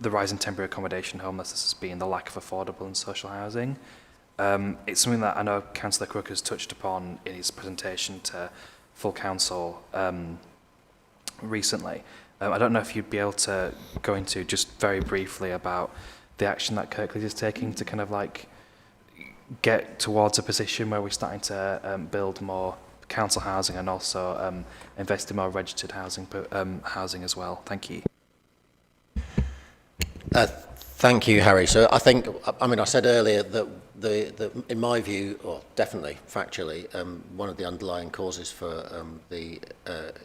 the rise in temporary accommodation homelessness has been the lack of affordable and social housing. It's something that I know Councillor Crook has touched upon in his presentation to full council recently. I don't know if you'd be able to go into just very briefly about the action that Kirklees is taking to kind of like get towards a position where we're starting to build more council housing and also invest in more registered housing as well. Thank you. Thank you, Harry. So I think, I said earlier that in my view, or definitely factually, one of the underlying causes for the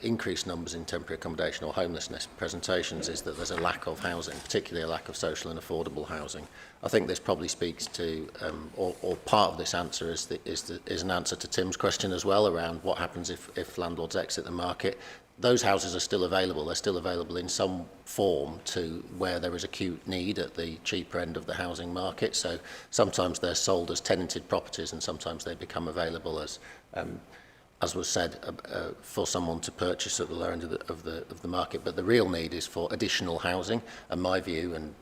increased numbers in temporary accommodation or homelessness presentations is that there's a lack of housing, particularly a lack of social and affordable housing. I think this probably speaks to, or part of this answer is an answer to Tim's question as well, around what happens if landlords exit the market. Those houses are still available. They're still available in some form to where there is acute need at the cheaper end of the housing market. So sometimes they're sold as tenanted properties, and sometimes they become available as was said, for someone to purchase at the lower end of the market. But the real need is for additional housing. And my view, and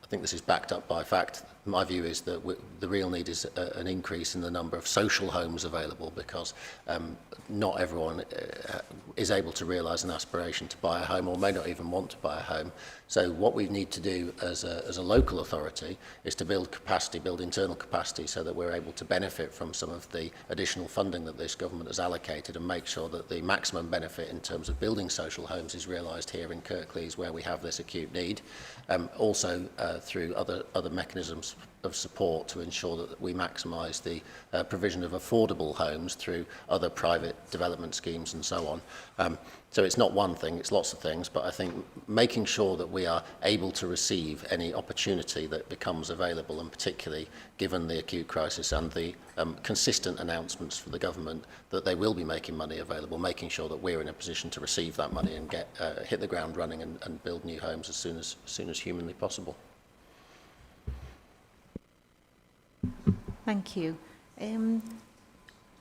I think this is backed up by fact, my view is that the real need is an increase in the number of social homes available, because not everyone is able to realise an aspiration to buy a home, or may not even want to buy a home. So what we need to do as a local authority is to build capacity, build internal capacity, so that we're able to benefit from some of the additional funding that this government has allocated, and make sure that the maximum benefit in terms of building social homes is realised here in Kirklees, where we have this acute need. Also through other mechanisms of support to ensure that we maximise the provision of affordable homes through other private development schemes and so on. So it's not one thing, it's lots of things, but I think making sure that we are able to receive any opportunity that becomes available, and particularly given the acute crisis and the consistent announcements from the government that they will be making money available, making sure that we're in a position to receive that money and get hit the ground running and build new homes as soon as humanly possible. Thank you.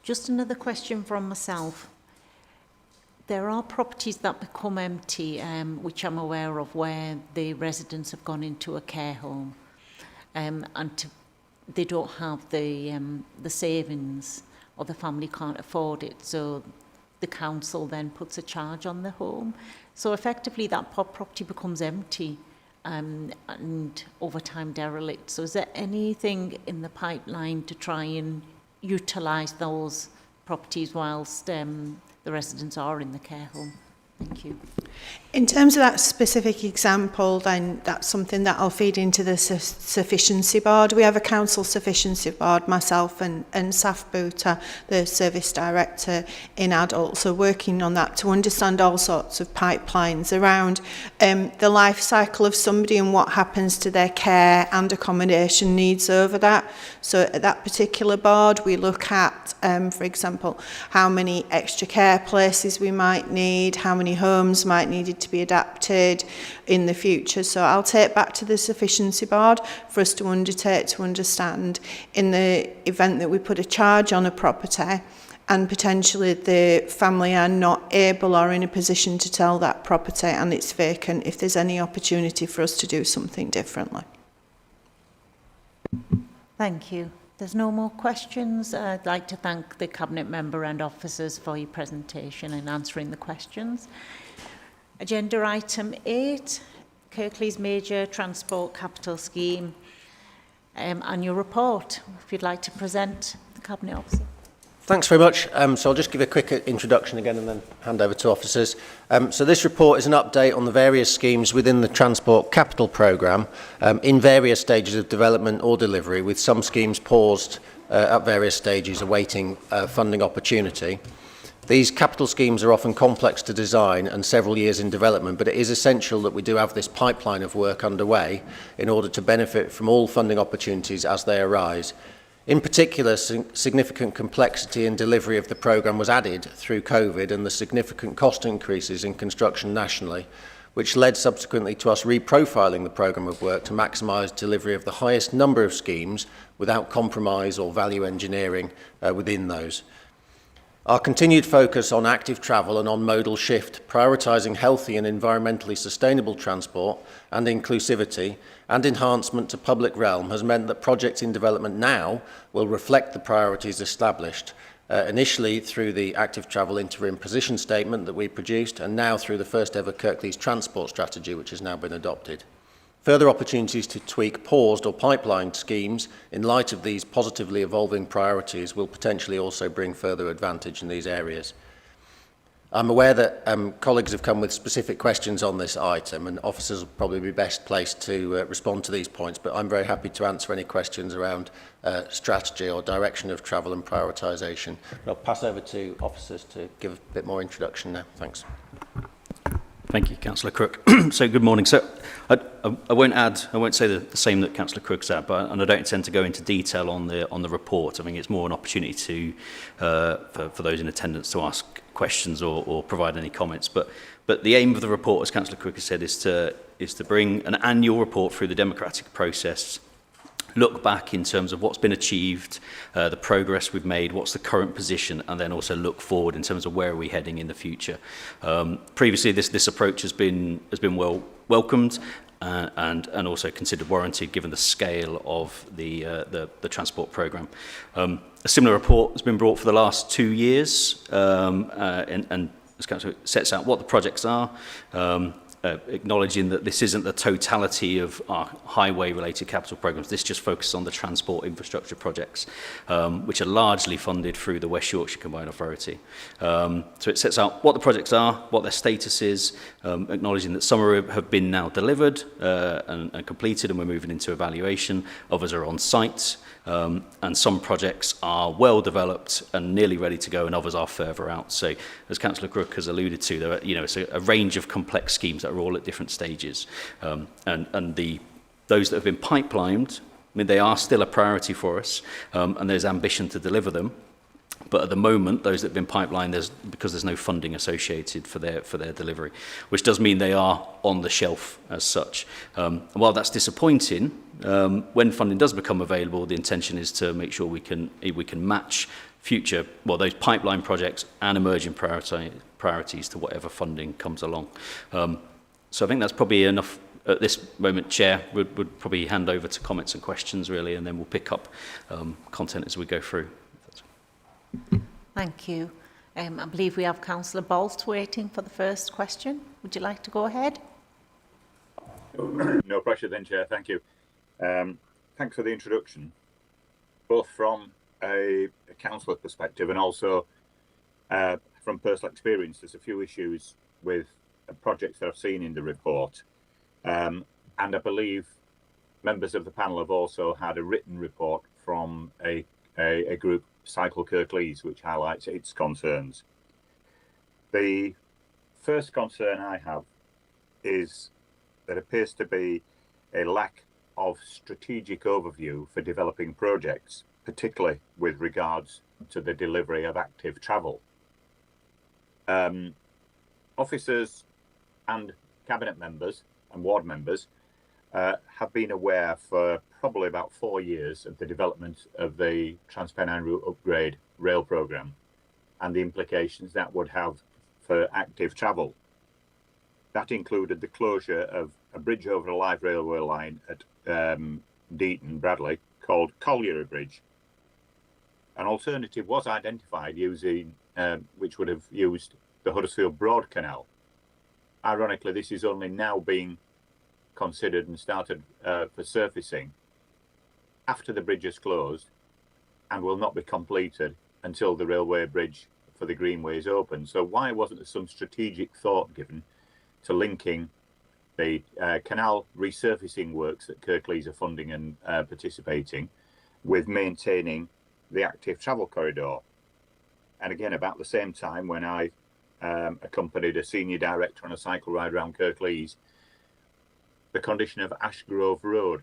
Just another question from myself. There are properties that become empty, which I'm aware of, where the residents have gone into a care home, and they don't have the savings, or the family can't afford it, so the council then puts a charge on the home. So effectively that property becomes empty and over time derelict. So is there anything in the pipeline to try and utilise those properties whilst the residents are in the care home? Thank you. In terms of that specific example, then that's something that I'll feed into the sufficiency board. We have a council sufficiency board, myself and Saf Bhuta, the service director in adults, so working on that to understand all sorts of pipelines around the life cycle of somebody and what happens to their care and accommodation needs over that. So at that particular board, we look at, for example, how many extra care places we might need, how many many homes might need to be adapted in the future. So I'll take back to the sufficiency board for us to undertake to understand in the event that we put a charge on a property and potentially the family are not able or in a position to sell that property and it's vacant, if there's any opportunity for us to do something differently. Thank you. There's no more questions. I'd like to thank the Cabinet member and officers for your presentation and answering the questions. Agenda item 8, Kirklees Major Transport Capital Scheme annual report. If you'd like to present the Cabinet officer. Thanks very much. So I'll just give a quick introduction again and then hand over to officers. So this report is an update on the various schemes within the Transport Capital Programme in various stages of development or delivery, with some schemes paused at various stages awaiting funding opportunity. These capital schemes are often complex to design and several years in development, but it is essential that we do have this pipeline of work underway in order to benefit from all funding opportunities as they arise. In particular, significant complexity in delivery of the programme was added through COVID and the significant cost increases in construction nationally, which led subsequently to us reprofiling the programme of work to maximise delivery of the highest number of schemes without compromise or value engineering within those. Our continued focus on active travel and on modal shift, prioritising healthy and environmentally sustainable transport and inclusivity and enhancement to public realm has meant that projects in development now will reflect the priorities established, initially through the active travel interim position statement that we produced and now through the first ever Kirklees transport strategy which has now been adopted. Further opportunities to tweak paused or pipelined schemes in light of these positively evolving priorities will potentially also bring further advantage in these areas. I'm aware that colleagues have come with specific questions on this item and officers will probably be best placed to respond to these points, but I'm very happy to answer any questions around strategy or direction of travel and prioritisation. I'll pass over to officers to give a bit more introduction now. Thanks. Thank you, Councillor Crook. So good morning. So I won't say the same that Councillor Crook said, and I don't intend to go into detail on the report. I mean, it's more an opportunity to for those in attendance to ask questions or provide any comments. But the aim of the report, as Councillor Crook has said, is to bring an annual report through the democratic process, look back in terms of what's been achieved, the progress we've made, what's the current position, and then also look forward in terms of where are we heading in the future. Previously, this approach has been well welcomed and also considered warranted given the scale of the transport programme. A similar report has been brought for the last 2 years, and as Councillor sets out what the projects are. Acknowledging that this isn't the totality of our highway-related capital programmes. This just focuses on the transport infrastructure projects, which are largely funded through the West Yorkshire Combined Authority. So it sets out what the projects are, what their status is, acknowledging that some have been now delivered and completed and we're moving into evaluation, others are on site, and some projects are well developed and nearly ready to go and others are further out. So as Councillor Crook has alluded to, there are, it's a range of complex schemes that are all at different stages. And those that have been pipelined, I mean, they are still a priority for us, and there's ambition to deliver them. But at the moment, those that have been pipelined, because there's no funding associated for their delivery, which does mean they are on the shelf as such. And while that's disappointing, when funding does become available, the intention is to make sure we can match those pipeline projects and emerging priorities to whatever funding comes along. So I think that's probably enough at this moment, Chair. Would probably hand over to comments and questions, really, and then we'll pick up content as we go through. Thank you. I believe we have Councillor Bolt waiting for the first question. Would you like to go ahead? No pressure then, Chair. Thank you. Thanks for the introduction, both from a councillor perspective and also from personal experience. There's a few issues with projects that I've seen in the report, and I believe members of the panel have also had a written report from a group, Cycle Kirklees, which highlights its concerns. The first concern I have is there appears to be a lack of strategic overview for developing projects, particularly with regards to the delivery of active travel. Officers and cabinet members and ward members have been aware for probably about 4 years of the development of the Transpennine Route Upgrade rail programme and the implications that would have for active travel. That included the closure of a bridge over a live railway line at Deaton, Bradley, called Colliery Bridge. An alternative was identified using, which would have used the Huddersfield Broad Canal. Ironically, this is only now being considered and started for surfacing after the bridge is closed and will not be completed until the railway bridge for the Greenway is open. So why wasn't there some strategic thought given to linking the canal resurfacing works that Kirklees are funding and participating with maintaining the active travel corridor? And again, about the same time when I accompanied a senior director on a cycle ride around Kirklees, the condition of Ashgrove Road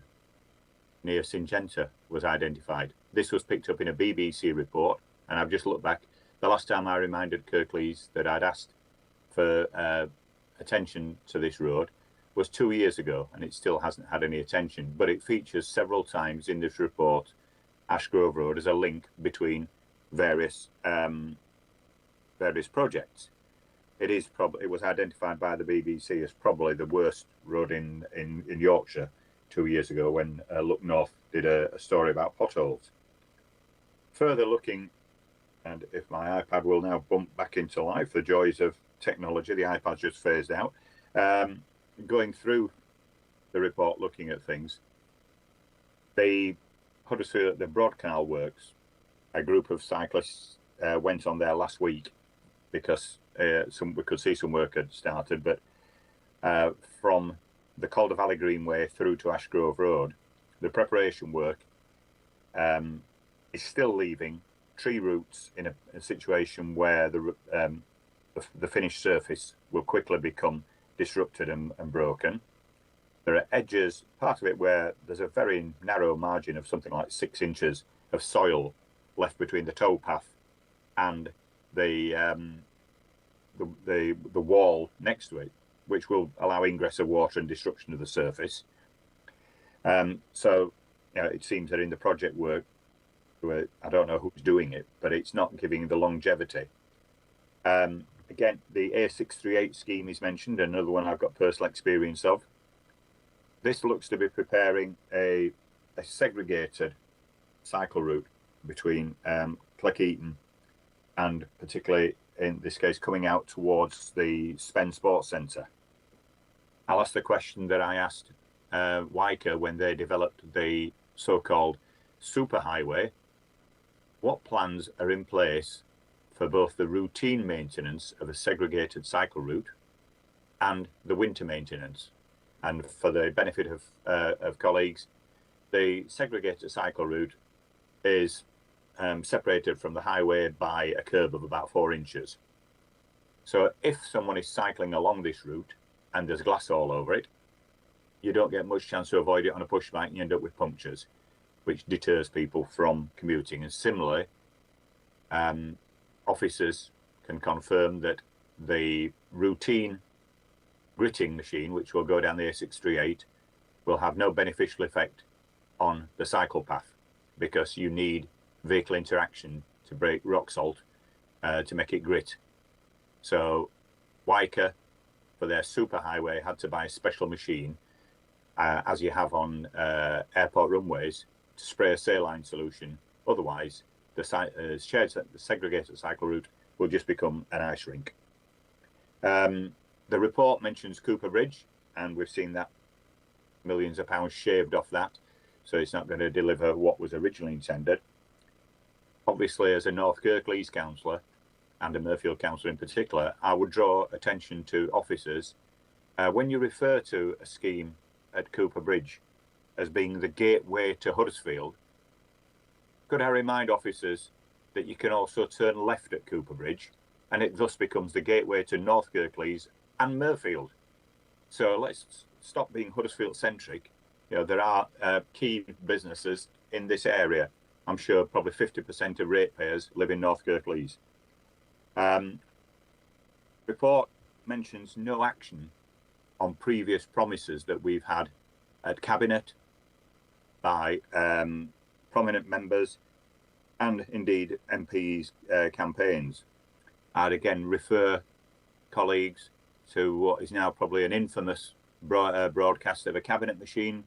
near Syngenta was identified. This was picked up in a BBC report, and I've just looked back. The last time I reminded Kirklees that I'd asked for attention to this road was 2 years ago, and it still hasn't had any attention, but it features several times in this report, Ashgrove Road, as a link between various projects. It was identified by the BBC as probably the worst road in Yorkshire 2 years ago when Look North did a story about potholes. Further looking, and if my iPad will now bump back into life, the joys of technology, the iPad's just phased out. Going through the report, looking at things, the Huddersfield, the Broad Canal Works, a group of cyclists went on there last week because we could see some work had started, but from the Calder Valley Greenway through to Ashgrove Road, the preparation work is still leaving tree roots in a situation where the finished surface will quickly become disrupted and broken. There are edges, part of it where there's a very narrow margin of something like 6 inches of soil left between the towpath and the wall next to it, which will allow ingress of water and destruction of the surface. So it seems that in the project work, I don't know who's doing it, but it's not giving the longevity. Again, the A638 scheme is mentioned, another one I've got personal experience of. This looks to be preparing a segregated cycle route between Cleckheaton and particularly in this case coming out towards the Spen Sports Centre. I'll ask the question that I asked Wyker when they developed the so-called superhighway. What plans are in place for both the routine maintenance of a segregated cycle route and the winter maintenance? And for the benefit of colleagues, the segregated cycle route is separated from the highway by a curb of about 4 inches. So if someone is cycling along this route and there's glass all over it, you don't get much chance to avoid it on a push bike and you end up with punctures, which deters people from commuting. And similarly, officers can confirm that the routine gritting machine, which will go down the A638, will have no beneficial effect on the cycle path because you need vehicle interaction to break rock salt to make it grit. So Wyker, for their superhighway, had to buy a special machine, as you have on airport runways, to spray a saline solution. Otherwise, the segregated cycle route will just become an ice rink. The report mentions Cooper Bridge, and we've seen that millions of pounds shaved off that, so it's not going to deliver what was originally intended. Obviously, as a North Kirklees councillor, and a Murfield councillor in particular, I would draw attention to officers when you refer to a scheme at Cooper Bridge as being the gateway to Huddersfield. Could I remind officers that you can also turn left at Cooper Bridge, and it thus becomes the gateway to North Kirklees and Murfield. So let's stop being Huddersfield centric. There are key businesses in this area. I'm sure probably 50% of ratepayers live in North Kirklees. Report mentions no action on previous promises that we've had at Cabinet by prominent members and indeed MPs' campaigns. I'd again refer colleagues to what is now probably an infamous broadcast of a Cabinet machine,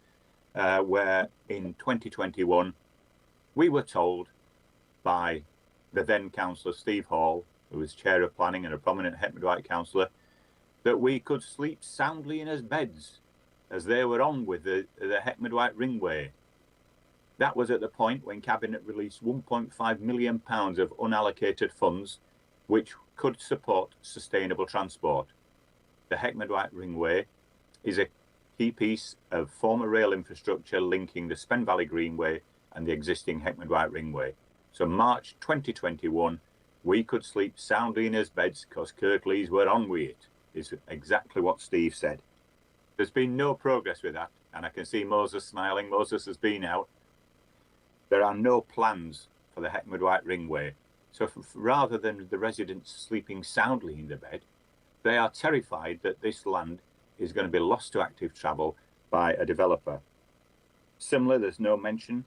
where in 2021 we were told by the then councillor Steve Hall, who was chair of planning and a prominent Heckmondwike councillor, that we could sleep soundly in our beds as they were on with the Heckmondwike Ringway. That was at the point when Cabinet released £1.5 million of unallocated funds which could support sustainable transport. The Heckmondwike Ringway is a key piece of former rail infrastructure linking the Spen Valley Greenway and the existing Heckmondwike Ringway. So March 2021, we could sleep soundly in our beds because Kirklees were on with it, is exactly what Steve said. There's been no progress with that, and I can see Moses smiling. Moses has been out. There are no plans for the Heckmondwike Ringway. So rather than the residents sleeping soundly in their bed, they are terrified that this land is going to be lost to active travel by a developer. Similar, there's no mention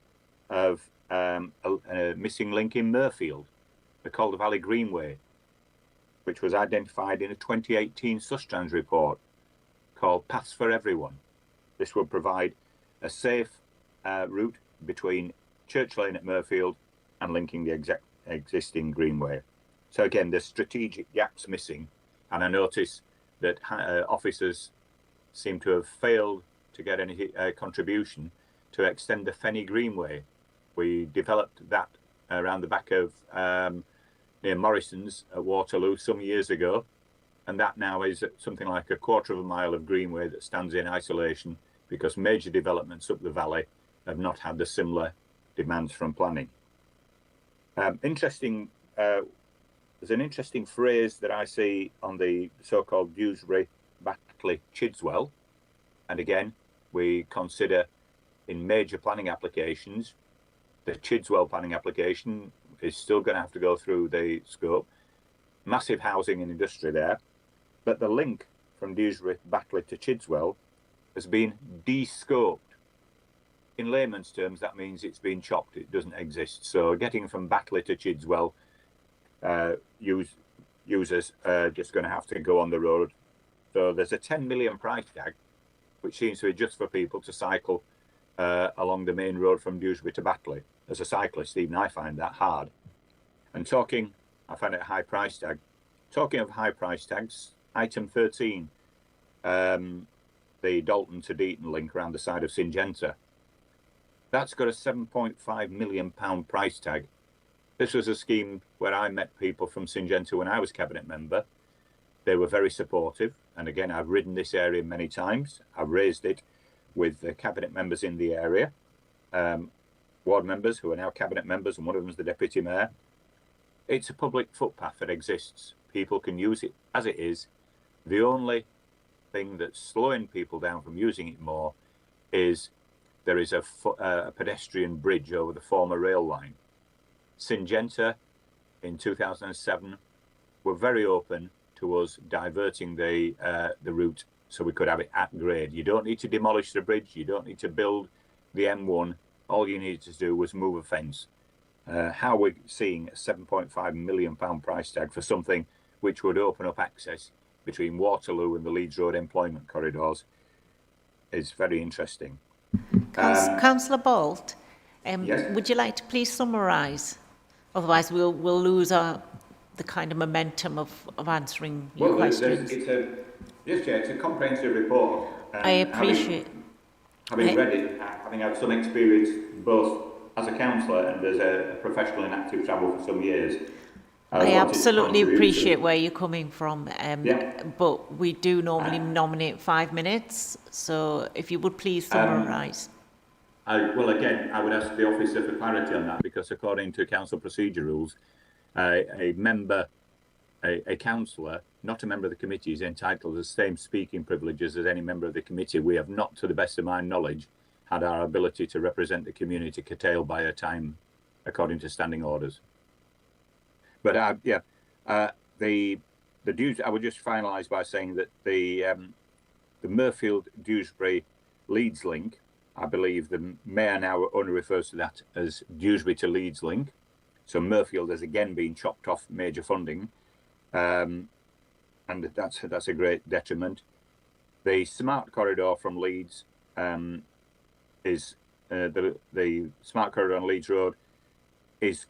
of a missing link in Murfield, the Calder Valley Greenway, which was identified in a 2018 Sustrans report called Paths for Everyone. This would provide a safe route between Church Lane at Murfield and linking the existing Greenway. So again, there's strategic gaps missing, and I notice that officers seem to have failed to get any contribution to extend the Fenny Greenway. We developed that around the back of near Morrison's at Waterloo some years ago, and that now is something like a quarter of a mile of Greenway that stands in isolation because major developments up the valley have not had the similar demands from planning. There's an interesting phrase that I see on the so-called Dewsbury, Batley, Chidswell, and again, we consider in major planning applications, the Chidswell planning application is still going to have to go through the scope. Massive housing and industry there, but the link from Dewsbury, Batley to Chidswell has been de-scoped. In layman's terms, that means it's been chopped, it doesn't exist. So getting from Batley to Chidswell, users are just going to have to go on the road. So there's a 10 million price tag, which seems to be just for people to cycle along the main road from Dewsbury to Batley. As a cyclist, even I find that hard. And I find it a high price tag. Talking of high price tags, item 13, the Dalton to Deaton link around the side of Syngenta. That's got a £7.5 million price tag. This was a scheme where I met people from Syngenta when I was Cabinet member. They were very supportive. And again, I've ridden this area many times. I've raised it with the Cabinet members in the area, ward members who are now Cabinet members, and one of them is the Deputy Mayor. It's a public footpath that exists. People can use it as it is. The only thing that's slowing people down from using it more is there is a pedestrian bridge over the former rail line. Syngenta in 2007 were very open to us diverting the route so we could have it at grade. You don't need to demolish the bridge, you don't need to build the M1, all you needed to do was move a fence. How we're seeing a £7.5 million price tag for something which would open up access between Waterloo and the Leeds Road employment corridors is very interesting. Councillor Bolt, yes? would you like to please summarise? Otherwise, we'll lose the kind of momentum of answering your questions. It's a comprehensive report. I appreciate. Having read it, having had some experience both as a councillor and as a professional in active travel for some years. I absolutely appreciate where you're coming from, yeah. But we do normally nominate 5 minutes, so if you would please summarise. Well, again, I would ask the officer for clarity on that, because according to council procedure rules, a councillor, not a member of the committee, is entitled to the same speaking privileges as any member of the committee. We have not, to the best of my knowledge, had our ability to represent the community curtailed by a time according to standing orders. But the I would just finalise by saying that the Murfield Dewsbury Leeds link, I believe the Mayor now only refers to that as Dewsbury to Leeds link. So Murfield has again been chopped off major funding, and that's a great detriment. The smart corridor from Leeds is the smart corridor on Leeds Road is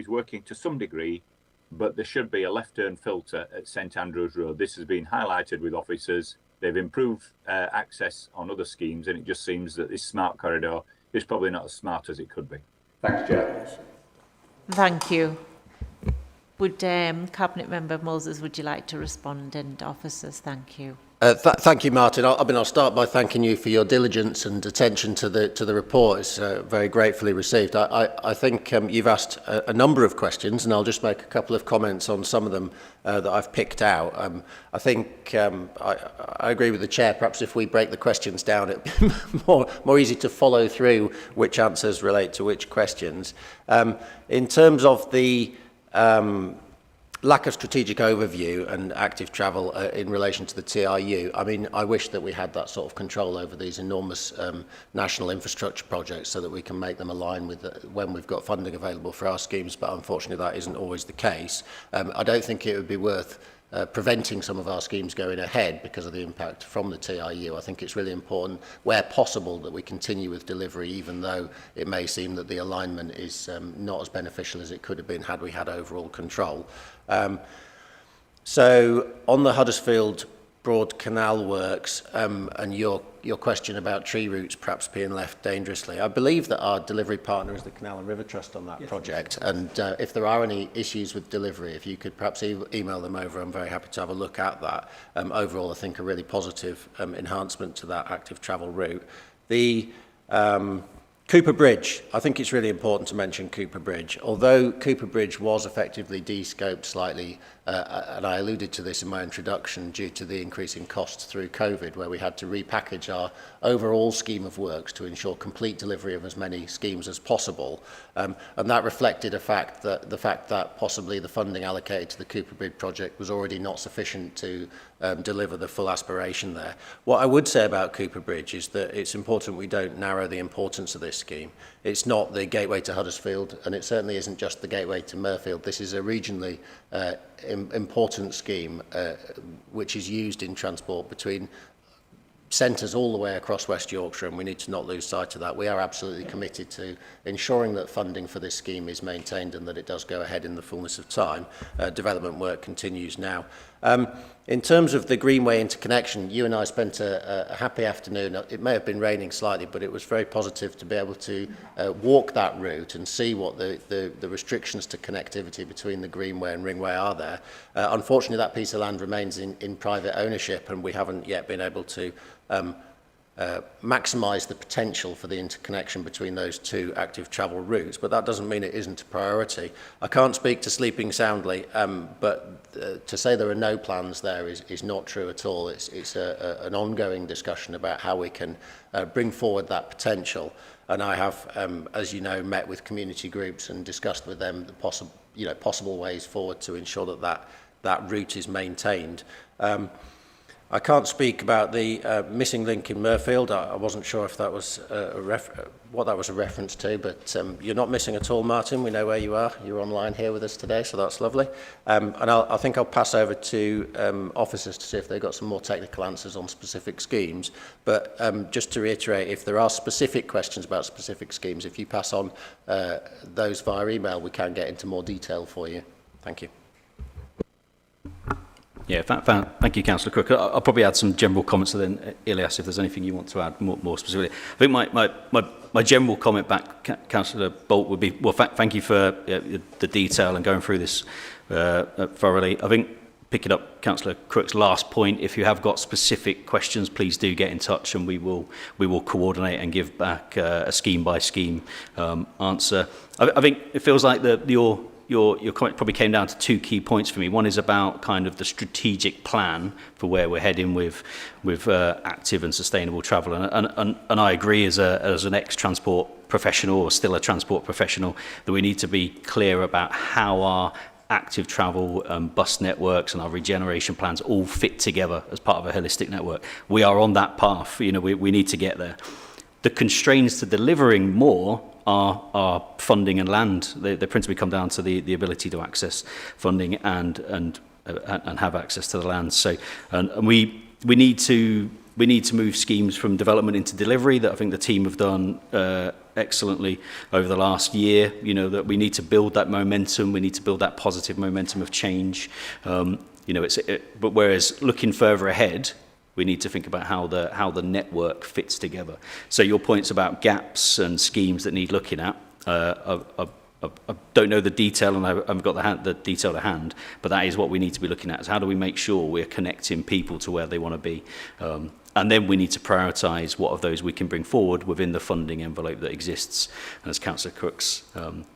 working to some degree, but there should be a left turn filter at St Andrews Road. This has been highlighted with officers. They've improved access on other schemes, and it just seems that this smart corridor is probably not as smart as it could be. Thanks, Chair. Thank you. Would Cabinet Member Moses, would you like to respond? And officers, thank you. Thank you, Martin. I'll start by thanking you for your diligence and attention to the report. It's very gratefully received. I think you've asked a number of questions, and I'll just make a couple of comments on some of them that I've picked out. I think I agree with the Chair. Perhaps if we break the questions down, it'd be more easy to follow through which answers relate to which questions. In terms of the lack of strategic overview and active travel in relation to the TRU, I mean, I wish that we had that sort of control over these enormous national infrastructure projects so that we can make them align with when we've got funding available for our schemes, but unfortunately that isn't always the case. I don't think it would be worth preventing some of our schemes going ahead because of the impact from the TRU. I think it's really important, where possible, that we continue with delivery, even though it may seem that the alignment is not as beneficial as it could have been had we had overall control. So on the Huddersfield Broad Canal works and your question about tree roots perhaps being left dangerously, I believe that our delivery partner is the Canal and River Trust on that project, and if there are any issues with delivery, if you could perhaps email them over, I'm very happy to have a look at that. Overall, I think a really positive enhancement to that active travel route. The Cooper Bridge, I think it's really important to mention Cooper Bridge. Although Cooper Bridge was effectively de-scoped slightly, and I alluded to this in my introduction, due to the increase in costs through COVID, where we had to repackage our overall scheme of works to ensure complete delivery of as many schemes as possible. And that reflected the fact that possibly the funding allocated to the Cooper Bridge project was already not sufficient to deliver the full aspiration there. What I would say about Cooper Bridge is that it's important we don't narrow the importance of this scheme. It's not the gateway to Huddersfield, and it certainly isn't just the gateway to Murfield. This is a regionally important scheme which is used in transport between centres all the way across West Yorkshire, and we need to not lose sight of that. We are absolutely committed to ensuring that funding for this scheme is maintained and that it does go ahead in the fullness of time. Development work continues now. In terms of the Greenway interconnection, you and I spent a happy afternoon. It may have been raining slightly, but it was very positive to be able to walk that route and see what the restrictions to connectivity between the Greenway and Ringway are there. Unfortunately, that piece of land remains in private ownership, and we haven't yet been able to maximise the potential for the interconnection between those two active travel routes, but that doesn't mean it isn't a priority. I can't speak to sleeping soundly, but to say there are no plans there is not true at all. It's an ongoing discussion about how we can bring forward that potential, and I have, as you know, met with community groups and discussed with them the possible ways forward to ensure that route is maintained. I can't speak about the missing link in Murfield. I wasn't sure if that was what that was a reference to, but you're not missing at all, Martin. We know where you are. You're online here with us today, so that's lovely. And I think I'll pass over to officers to see if they've got some more technical answers on specific schemes. But just to reiterate, if there are specific questions about specific schemes, if you pass on those via email, we can get into more detail for you. Thank you. Yeah, thank you, Councillor Crook. I'll probably add some general comments, and then Elias, if there's anything you want to add more specifically. I think my general comment back, Councillor Bolt, would be, well, thank you for the detail and going through this thoroughly. I think picking up Councillor Crook's last point, if you have got specific questions, please do get in touch, and we will coordinate and give back a scheme by scheme answer. I think it feels like your comment probably came down to two key points for me. One is about kind of the strategic plan for where we're heading with active and sustainable travel, and I agree as an ex-transport professional, or still a transport professional, that we need to be clear about how our active travel, bus networks and our regeneration plans all fit together as part of a holistic network. We are on that path. You know, we need to get there. The constraints to delivering more are funding and land. They principally come down to the ability to access funding and have access to the land. So, and we need to move schemes from development into delivery. That I think the team have done excellently over the last year. You know, that we need to build that momentum. We need to build that positive momentum of change. You know, but whereas looking further ahead, we need to think about how the network fits together. So your points about gaps and schemes that need looking at, I don't know the detail, and I haven't got the detail to hand, but that is what we need to be looking at, is how do we make sure we're connecting people to where they want to be. And then we need to prioritise what of those we can bring forward within the funding envelope that exists. And as Councillor Crooks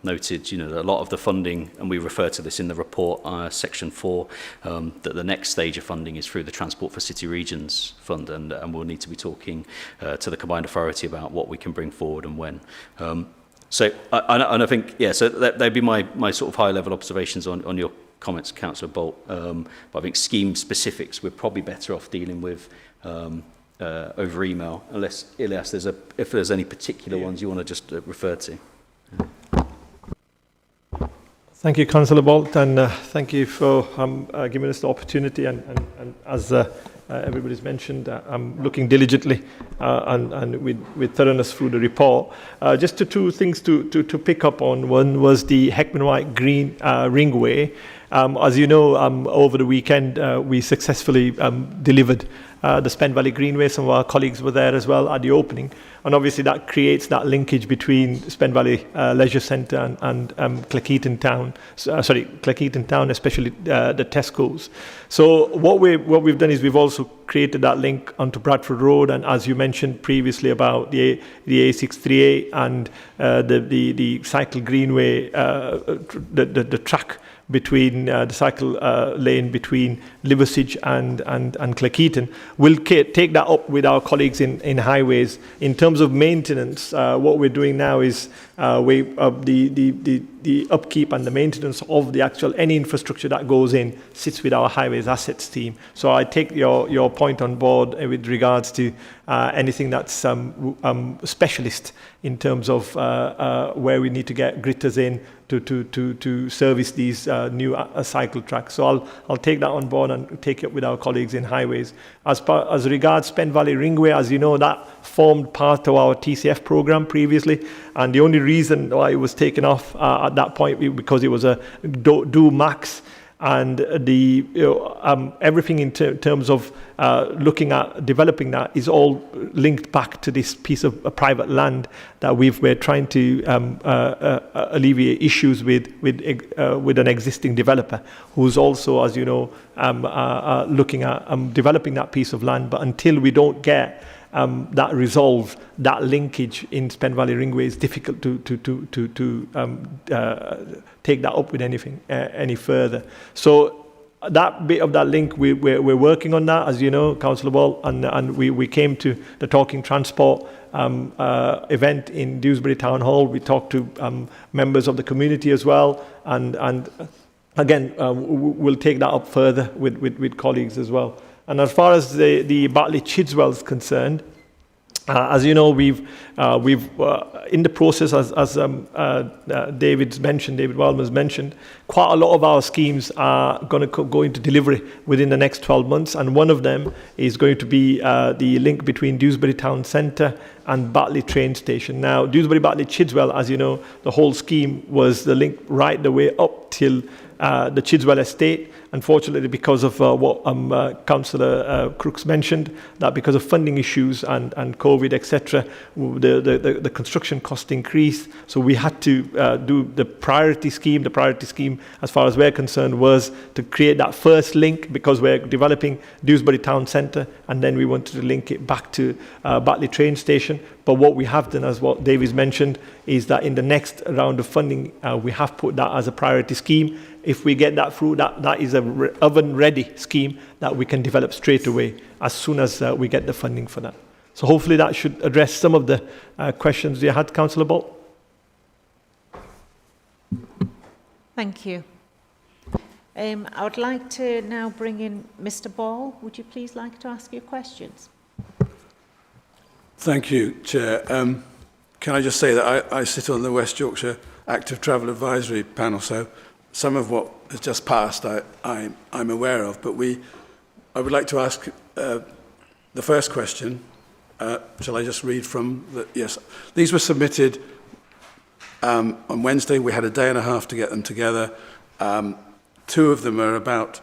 noted, you know, a lot of the funding, and we refer to this in the report, section 4, that the next stage of funding is through the Transport for City Regions Fund, and we'll need to be talking to the Combined Authority about what we can bring forward and when. So I think, yeah, so that'd be my sort of high-level observations on your comments, Councillor Bolt. But I think scheme specifics we're probably better off dealing with over email, unless, Ilias, if there's any particular ones you want to just refer to. Thank you, Councillor Bolt, and thank you for giving us the opportunity. And as everybody's mentioned, I'm looking diligently and with thoroughness through the report. Just two things to pick up on. One was the Heckman White Green Ringway. As you know, over the weekend, we successfully delivered the Spen Valley Greenway. Some of our colleagues were there as well at the opening. And obviously that creates that linkage between Spen Valley Leisure Centre and Cleckheaton Town. Cleckheaton Town, especially the Tesco's. So what we've done is we've also created that link onto Bradford Road, and as you mentioned previously about the A638 and the cycle greenway, the track between the cycle lane between Liversidge and Cleckheaton. We'll take that up with our colleagues in highways. In terms of maintenance, what we're doing now is the upkeep and the maintenance of the actual any infrastructure that goes in sits with our highways assets team. So I take your point on board with regards to anything that's specialist in terms of where we need to get gritters in to service these new cycle tracks. So I'll take that on board and take it with our colleagues in highways. As regards Spen Valley Ringway, as you know, that formed part of our TCF program previously, and the only reason why it was taken off at that point because it was a do max, and the everything in terms of looking at developing that is all linked back to this piece of private land that we're trying to alleviate issues with an existing developer who's also, as you know, looking at developing that piece of land. But until we don't get that resolved, that linkage in Spen Valley Ringway is difficult to take that up with anything any further. So that bit of that link, we're working on that, as you know, Councillor Ball, and we came to the Talking Transport event in Dewsbury Town Hall. We talked to members of the community as well, and again, we'll take that up further with colleagues as well. And as far as the Batley Chidswell is concerned, as you know, we've in the process, as David Wildman's mentioned, quite a lot of our schemes are going to go into delivery within the next 12 months, and one of them is going to be the link between Dewsbury Town Centre and Batley train station. Now, Dewsbury-Batley Chidswell, as you know, the whole scheme was the link right the way up till the Chidswell estate. Unfortunately, because of what Councillor Crooks mentioned, that because of funding issues and COVID, etc., the construction cost increased. So we had to do the priority scheme. The priority scheme, as far as we're concerned, was to create that first link because we're developing Dewsbury Town Centre, and then we wanted to link it back to Batley train station. But what we have done, as what Davies mentioned, is that in the next round of funding, we have put that as a priority scheme. If we get that through, that is a oven-ready scheme that we can develop straight away as soon as we get the funding for that. So hopefully that should address some of the questions you had, Councillor Bolt. Thank you. I would like to now bring in Mr. Ball. Would you please like to ask your questions? Thank you, Chair. Can I just say that I sit on the West Yorkshire Active Travel Advisory panel, so some of what has just passed I'm aware of, but I would like to ask the first question. Shall I just read from the... Yes. These were submitted on Wednesday. We had a day and a half to get them together. 2 of them are about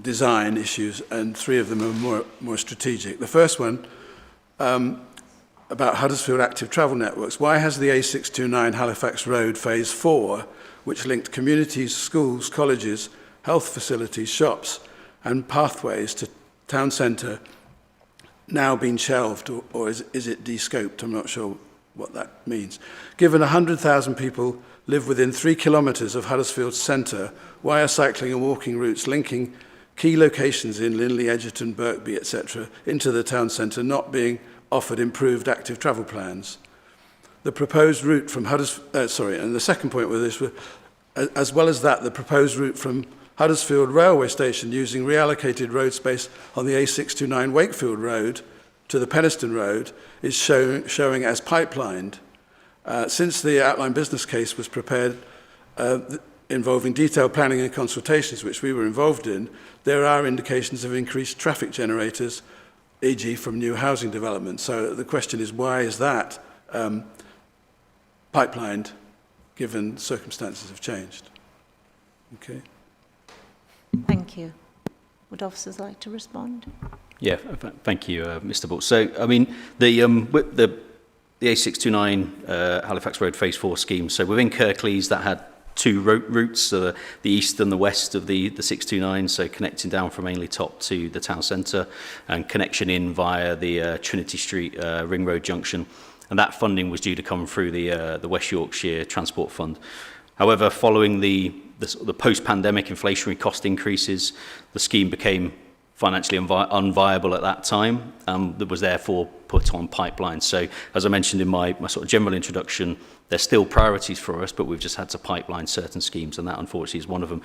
design issues, and 3 of them are more strategic. The first one, about Huddersfield Active Travel Networks. Why has the A629 Halifax Road Phase 4, which linked communities, schools, colleges, health facilities, shops and pathways to town centre, now been shelved, or is it de-scoped? I'm not sure what that means. Given 100,000 people live within 3 kilometres of Huddersfield centre, why are cycling and walking routes linking key locations in Linley, Edgerton, Birkby, etc. into the town centre not being offered improved active travel plans? The proposed route from Huddersfield, and the second point with this, as well as that, the proposed route from Huddersfield railway station using reallocated road space on the A629 Wakefield Road to the Penistone Road is showing as pipelined. Since the outline business case was prepared involving detailed planning and consultations, which we were involved in, there are indications of increased traffic generators, e.g. from new housing development. So the question is, why is that pipelined given circumstances have changed? Okay. Thank you. Would officers like to respond? Yeah, thank you, Mr. Bull. So, I mean, the A629 Halifax Road Phase 4 scheme, so within Kirklees that had 2 routes, so the east and the west of the 629, so connecting down from Ainley Top to the town centre and connection in via the Trinity Street Ring Road junction. And that funding was due to come through the West Yorkshire Transport Fund. However, following the post-pandemic inflationary cost increases, the scheme became financially unviable at that time, that was therefore put on pipeline. So, as I mentioned in my sort of general introduction, there's still priorities for us, but we've just had to pipeline certain schemes, and that unfortunately is one of them.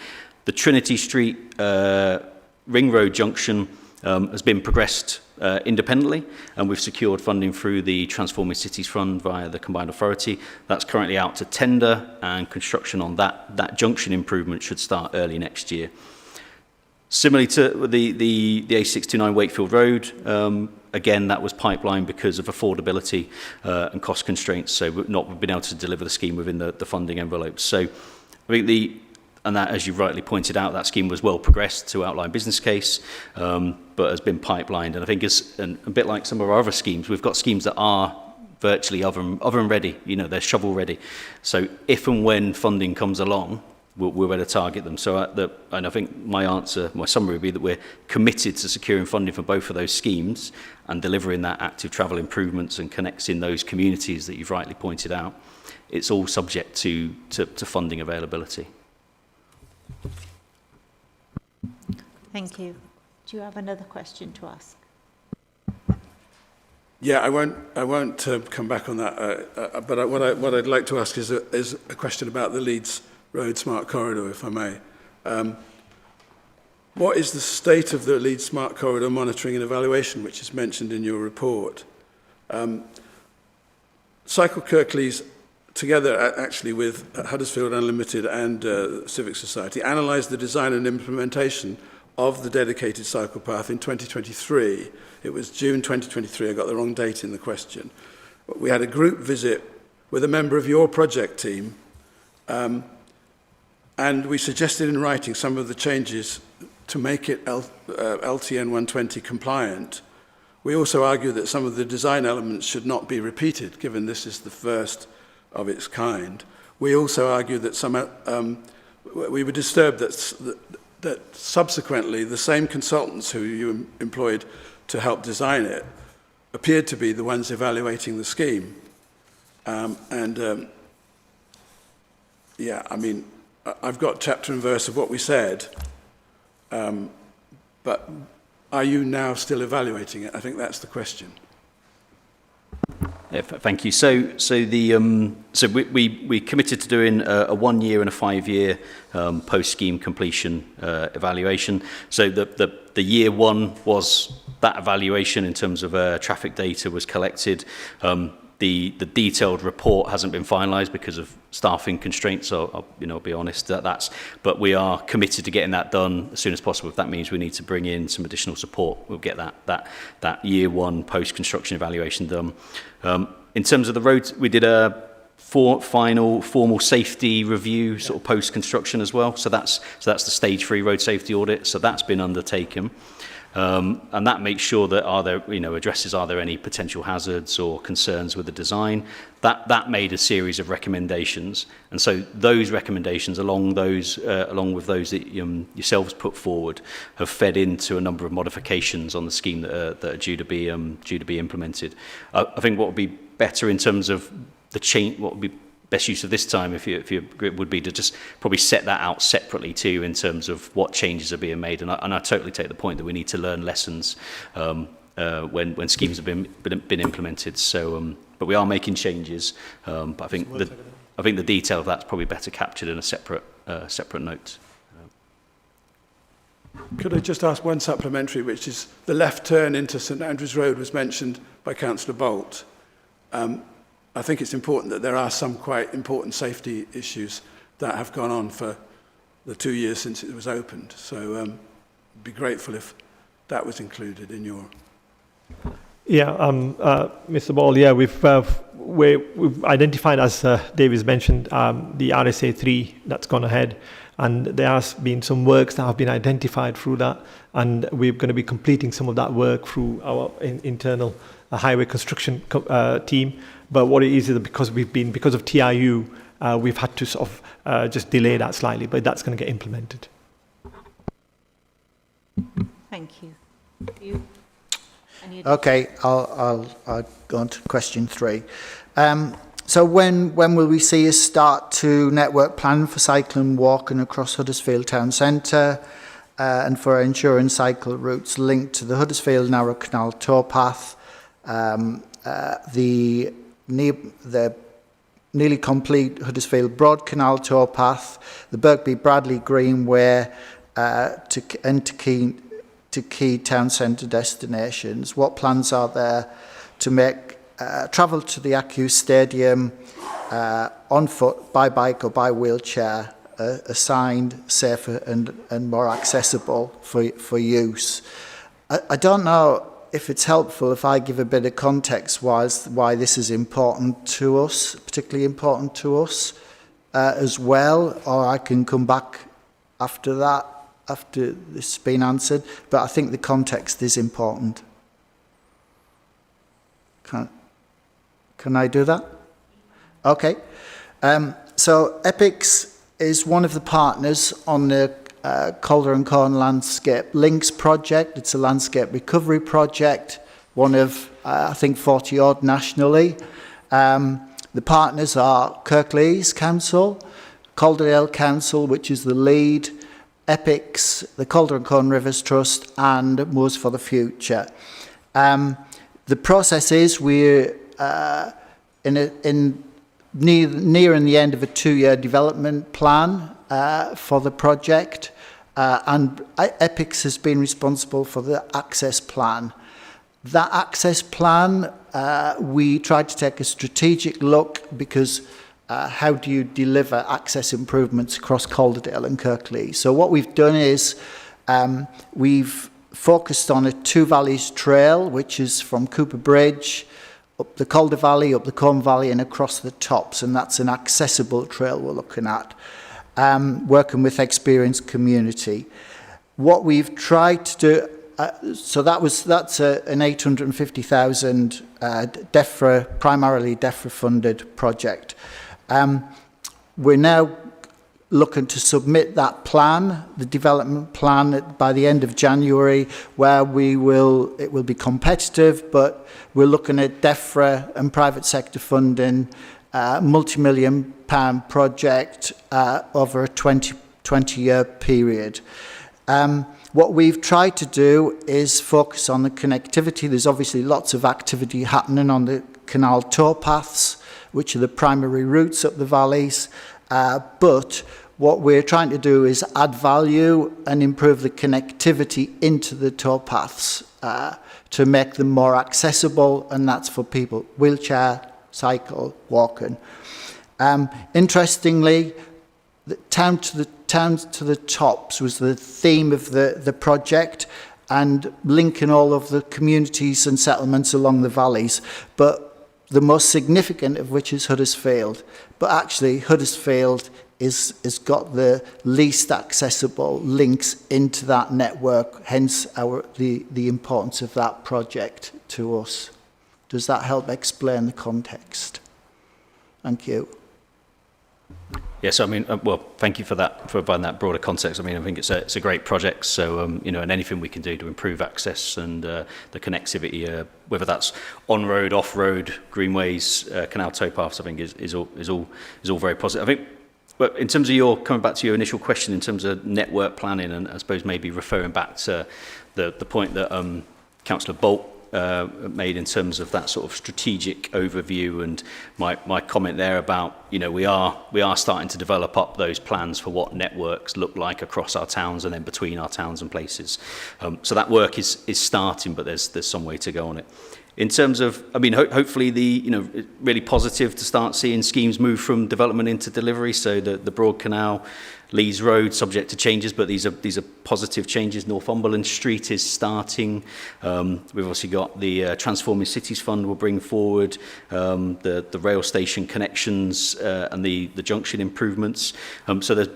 The Trinity Street Ring Road junction has been progressed independently, and we've secured funding through the Transforming Cities Fund via the Combined Authority. That's currently out to tender, and construction on that junction improvement should start early next year. Similarly to the A629 Wakefield Road, again, that was pipelined because of affordability and cost constraints, so we've not been able to deliver the scheme within the funding envelope. So I think and that, as you rightly pointed out, that scheme was well progressed to outline business case, but has been pipelined. And I think it's a bit like some of our other schemes. We've got schemes that are virtually oven ready, you know, they're shovel ready. So if and when funding comes along, we're going to target them. So and I think my summary would be that we're committed to securing funding for both of those schemes and delivering that active travel improvements and connecting those communities that you've rightly pointed out. It's all subject to funding availability. Thank you. Do you have another question to ask? Yeah, I won't come back on that. But what I'd like to ask is a question about the Leeds Road Smart Corridor, if I may. What is the state of the Leeds Smart Corridor monitoring and evaluation, which is mentioned in your report? Cycle Kirklees, together actually with Huddersfield Unlimited and Civic Society, analysed the design and implementation of the dedicated cycle path in 2023. It was June 2023, I got the wrong date in the question. We had a group visit with a member of your project team, and we suggested in writing some of the changes to make it LTN 120 compliant. We also argued that some of the design elements should not be repeated, given this is the first of its kind. We also argued that we were disturbed that subsequently the same consultants who you employed to help design it appeared to be the ones evaluating the scheme. Yeah, I mean, I've got chapter and verse of what we said, but are you now still evaluating it? I think that's the question. Yeah, thank you. So we committed to doing a 1 year and a 5 year post scheme completion evaluation. So the year one was that evaluation in terms of traffic data was collected. The detailed report hasn't been finalised because of staffing constraints. I'll be honest but we are committed to getting that done as soon as possible. If that means we need to bring in some additional support, we'll get that year one post construction evaluation done. In terms of the roads, we did a final formal safety review sort of post construction as well. So that's the stage 3 road safety audit. So that's been undertaken. And that makes sure that addresses are there any potential hazards or concerns with the design. That made a series of recommendations, and so those recommendations, along with those that yourselves put forward, have fed into a number of modifications on the scheme that are due to be implemented. I think what would be better in terms of the change, what would be best use of this time, if you agree, would be to just probably set that out separately too, in terms of what changes are being made. And I totally take the point that we need to learn lessons when schemes have been implemented. So, but we are making changes. But I think the detail of that's probably better captured in a separate note. Could I just ask one supplementary, which is the left turn into St Andrews Road was mentioned by Councillor Bolt. I think it's important that there are some quite important safety issues that have gone on for the 2 years since it was opened. So I'd be grateful if that was included in your... Yeah, Mr. Ball, yeah, we've identified, as David's mentioned, the RSA 3 that's gone ahead. And there has been some works that have been identified through that. And we're going to be completing some of that work through our internal highway construction team. But what it is because of TIU, we've had to sort of just delay that slightly, but that's going to get implemented. Thank you. Okay, I'll go on to question 3. So when will we see a start to network plan for cycling, walking across Huddersfield Town Centre, and for ensuring cycle routes linked to the Huddersfield Narrow Canal towpath, the nearly complete Huddersfield Broad Canal towpath, the Birkby Bradley Greenway, to key town centre destinations? What plans are there to make travel to the Accused Stadium on foot, by bike or by wheelchair assigned, safer and more accessible for use? I don't know if it's helpful if I give a bit of context why this is important to us, particularly important to us as well, or I can come back after that, after this has been answered. But I think the context is important. Can I do that? Okay. So EPICS is one of the partners on the Calder and Corn Landscape Links project. It's a landscape recovery project, one of, I think, 40 odd nationally. The partners are Kirklees Council, Calderdale Council, which is the lead, EPICS, the Calder and Corn Rivers Trust, and Moors for the Future. The process is we're nearing the end of a 2-year development plan for the project, and EPICS has been responsible for the access plan. That access plan, we tried to take a strategic look, because how do you deliver access improvements across Calderdale and Kirklees? So what we've done is we've focused on a Two Valleys trail, which is from Cooper Bridge up the Calder Valley, up the Corn Valley, and across the tops, and that's an accessible trail we're looking at, working with experienced community. What we've tried to do, so that's an 850,000 DEFRA, primarily DEFRA funded project. We're now looking to submit that plan, the development plan, by the end of January, where it will be competitive, but we're looking at DEFRA and private sector funding, multi-million pound project over a 20-year period. What we've tried to do is focus on the connectivity. There's obviously lots of activity happening on the canal towpaths, which are the primary routes up the valleys. But what we're trying to do is add value and improve the connectivity into the towpaths to make them more accessible, and that's for people wheelchair, cycle, walking. Interestingly, the town to the tops was the theme of the project, and linking all of the communities and settlements along the valleys, but the most significant of which is Huddersfield. But actually, Huddersfield is got the least accessible links into that network, hence the importance of that project to us. Does that help explain the context? Thank you. Yes, I mean, well, thank you for that, for providing that broader context. I mean, I think it's a great project. So, you know, and anything we can do to improve access and the connectivity, whether that's on-road, off-road, greenways, canal towpaths, I think is all very positive. I think, but in terms of coming back to your initial question, in terms of network planning, and I suppose maybe referring back to the point that Councillor Bolt made in terms of that sort of strategic overview, and my comment there about, you know, we are starting to develop up those plans for what networks look like across our towns and then between our towns and places. So that work is starting, but there's some way to go on it. In terms of, I mean, hopefully really positive to start seeing schemes move from development into delivery. So the Broad Canal, Leeds Road, subject to changes, but these are positive changes. Northumberland Street is starting. We've also got the Transforming Cities Fund will bring forward the rail station connections and the junction improvements. So there's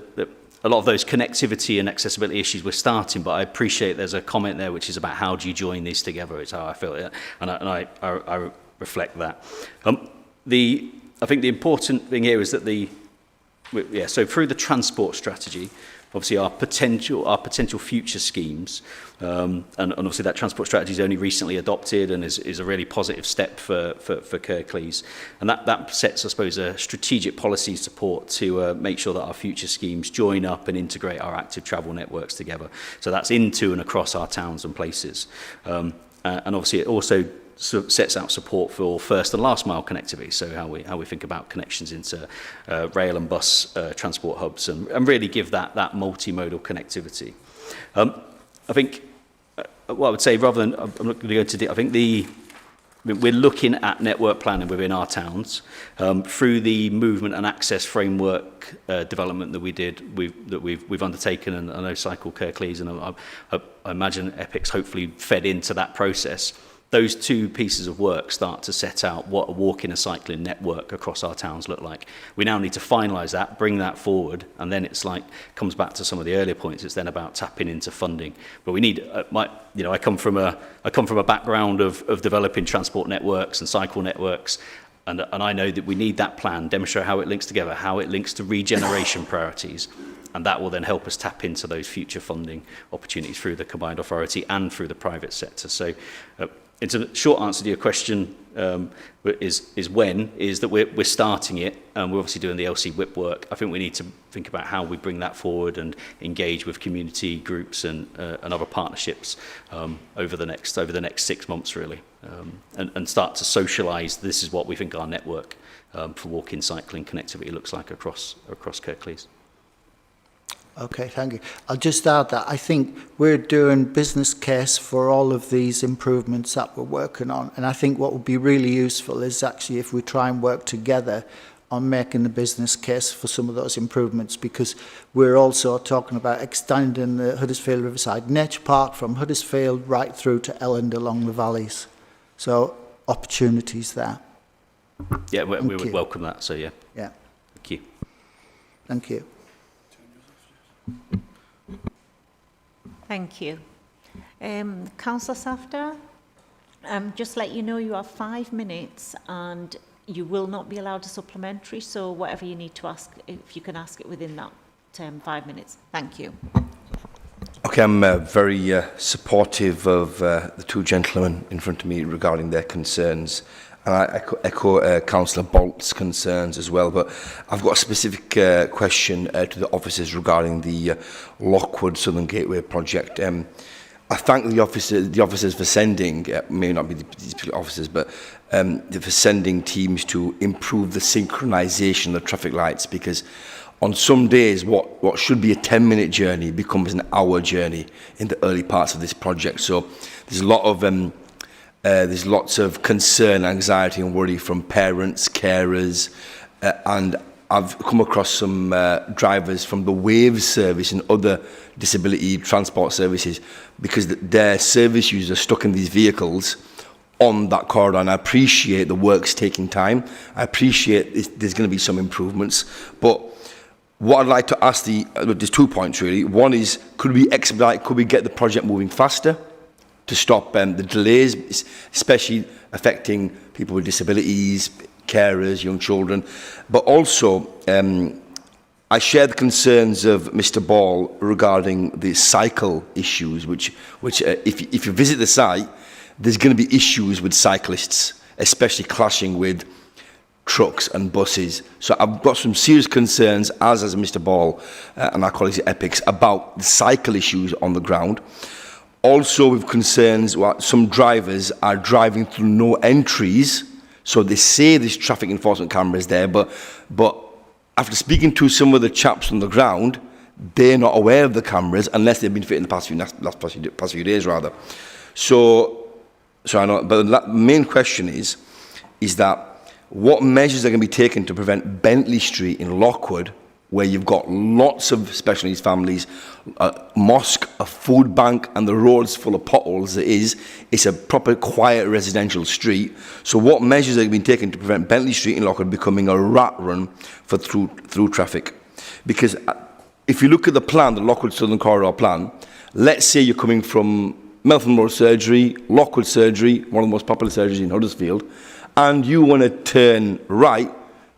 a lot of those connectivity and accessibility issues we're starting, but I appreciate there's a comment there which is about how do you join these together. It's how I feel it, and I reflect that. I think the important thing here is that so through the transport strategy, obviously our potential future schemes, and obviously that transport strategy is only recently adopted and is a really positive step for Kirklees, and that sets, I suppose, a strategic policy support to make sure that our future schemes join up and integrate our active travel networks together. So that's into and across our towns and places, and obviously it also sets out support for first and last mile connectivity, so how we think about connections into rail and bus transport hubs, and really give that multimodal connectivity. I think what I would say, rather than, I'm not going to go into I think we're looking at network planning within our towns through the movement and access framework development that we've undertaken, and I know Cycle Kirklees, and I imagine EPIC's hopefully fed into that process. Those two pieces of work start to set out what a walking and cycling network across our towns look like. We now need to finalise that, bring that forward, and then it's like, comes back to some of the earlier points, it's then about tapping into funding. But we need, I come from a background of developing transport networks and cycle networks, and I know that we need that plan, demonstrate how it links together, how it links to regeneration priorities, and that will then help us tap into those future funding opportunities through the combined authority and through the private sector. So it's a short answer to your question, is that we're starting it, and we're obviously doing the LC WIP work. I think we need to think about how we bring that forward and engage with community groups and other partnerships over the next 6 months, really, and start to socialise. This is what we think our network for walking, cycling connectivity looks like across Kirklees. Okay, thank you. I'll just add that I think we're doing business case for all of these improvements that we're working on, and I think what would be really useful is actually if we try and work together on making the business case for some of those improvements, because we're also talking about extending the Huddersfield Riverside Nature Park from Huddersfield right through to Elland along the valleys. So opportunities there. Yeah, we would welcome that, so yeah. Yeah. Thank you. Thank you. Thank you. Councillor Safdar, just let you know you have 5 minutes and you will not be allowed a supplementary, so whatever you need to ask, if you can ask it within that 5 minutes. Thank you. Okay, I'm very supportive of the two gentlemen in front of me regarding their concerns. And I echo Councillor Bolt's concerns as well, but I've got a specific question to the officers regarding the Lockwood Southern Gateway project. I thank the officers for sending, may not be these particular officers, but for sending teams to improve the synchronisation of the traffic lights, because on some days what should be a 10-minute journey becomes an hour journey in the early parts of this project. So there's a lot of there's lots of concern, anxiety and worry from parents, carers, and I've come across some drivers from the Waves service and other disability transport services, because their service users are stuck in these vehicles on that corridor, and I appreciate the work's taking time. I appreciate there's going to be some improvements, but what I'd like to ask there's 2 points really. One is, could we expedite, could we get the project moving faster to stop the delays, especially affecting people with disabilities, carers, young children. But also, I share the concerns of Mr. Ball regarding the cycle issues, which if you visit the site, there's going to be issues with cyclists, especially clashing with trucks and buses. So I've got some serious concerns, as Mr. Ball and our colleagues at EPICS, about the cycle issues on the ground. Also with concerns, some drivers are driving through no entries. So they say there's traffic enforcement cameras there, but after speaking to some of the chaps on the ground, they're not aware of the cameras unless they've been fit in the past few days rather. So I know, but the main question is that what measures are going to be taken to prevent Bentley Street in Lockwood, where you've got lots of special needs families, a mosque, a food bank, and the road's full of potholes. It's a proper quiet residential street. So what measures are being taken to prevent Bentley Street in Lockwood becoming a rat run for through traffic? Because if you look at the plan, the Lockwood Southern Corridor plan, let's say you're coming from Meltham Road Surgery, Lockwood Surgery, one of the most popular surgeries in Huddersfield, and you want to turn right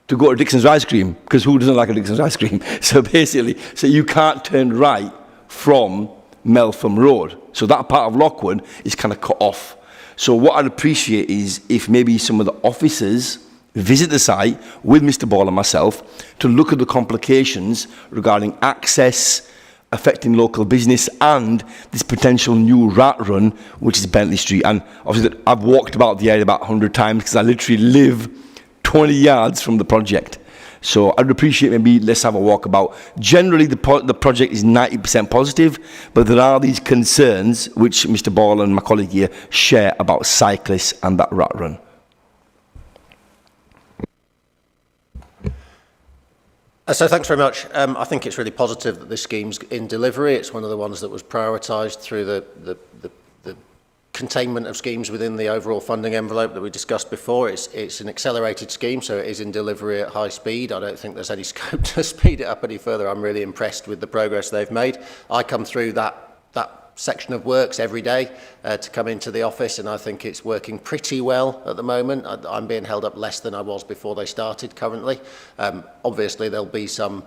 to go to Dixon's Ice Cream, because who doesn't like a Dixon's Ice Cream? So basically, you can't turn right from Meltham Road. So that part of Lockwood is kind of cut off. So what I'd appreciate is if maybe some of the officers visit the site with Mr. Ball and myself to look at the complications regarding access, affecting local business, and this potential new rat run, which is Bentley Street. And obviously I've walked about the area about 100 times because I literally live 20 yards from the project. So I'd appreciate maybe let's have a walk about. Generally the project is 90% positive, but there are these concerns which Mr. Ball and my colleague here share about cyclists and that rat run. So thanks very much. I think it's really positive that this scheme's in delivery. It's one of the ones that was prioritised through the containment of schemes within the overall funding envelope that we discussed before. It's an accelerated scheme, so it is in delivery at high speed. I don't think there's any scope to speed it up any further. I'm really impressed with the progress they've made. I come through that section of works every day to come into the office, and I think it's working pretty well at the moment. I'm being held up less than I was before they started currently. Obviously there'll be some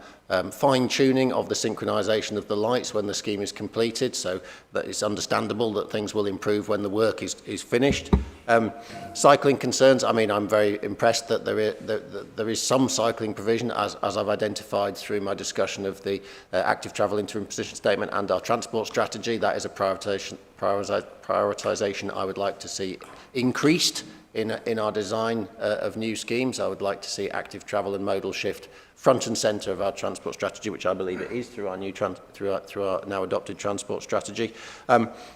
fine-tuning of the synchronisation of the lights when the scheme is completed, so that it's understandable that things will improve when the work is finished. Cycling concerns, I mean, I'm very impressed that there is some cycling provision, as I've identified through my discussion of the active travel interim position statement and our transport strategy. That is a prioritisation I would like to see increased in our design of new schemes. I would like to see active travel and modal shift front and centre of our transport strategy, which I believe it is through our new through our now adopted transport strategy.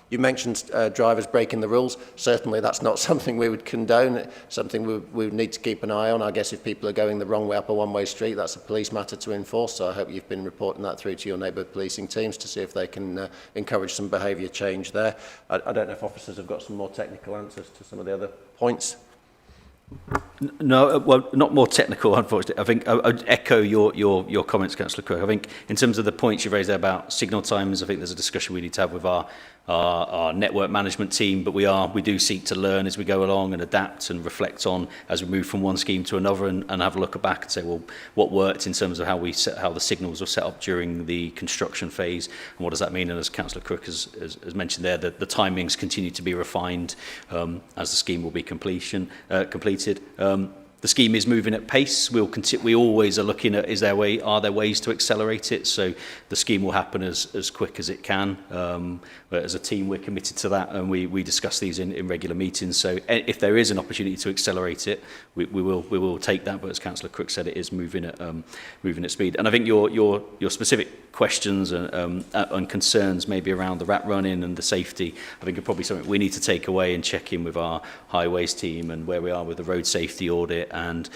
You mentioned drivers breaking the rules. Certainly that's not something we would condone, something we would need to keep an eye on. I guess if people are going the wrong way up a one-way street, that's a police matter to enforce, so I hope you've been reporting that through to your neighbourhood policing teams to see if they can encourage some behaviour change there. I don't know if officers have got some more technical answers to some of the other points. No, well, not more technical, unfortunately. I think I would echo your comments, Councillor Crook. I think in terms of the points you raised there about signal times, I think there's a discussion we need to have with our network management team, but we do seek to learn as we go along and adapt and reflect on as we move from one scheme to another, and have a look back and say, well, what worked in terms of how the signals were set up during the construction phase, and what does that mean? And as Councillor Crook has mentioned there, the timings continue to be refined as the scheme will be completed. the scheme is moving at pace. We always are looking at are there ways to accelerate it. So the scheme will happen as quick as it can. But as a team, we're committed to that, and we discuss these in regular meetings. So if there is an opportunity to accelerate it, we will take that. But as Councillor Crook said, it is moving at speed. And I think your specific questions and concerns maybe around the rat running and the safety, I think are probably something we need to take away and check in with our highways team and where we are with the road safety audit, and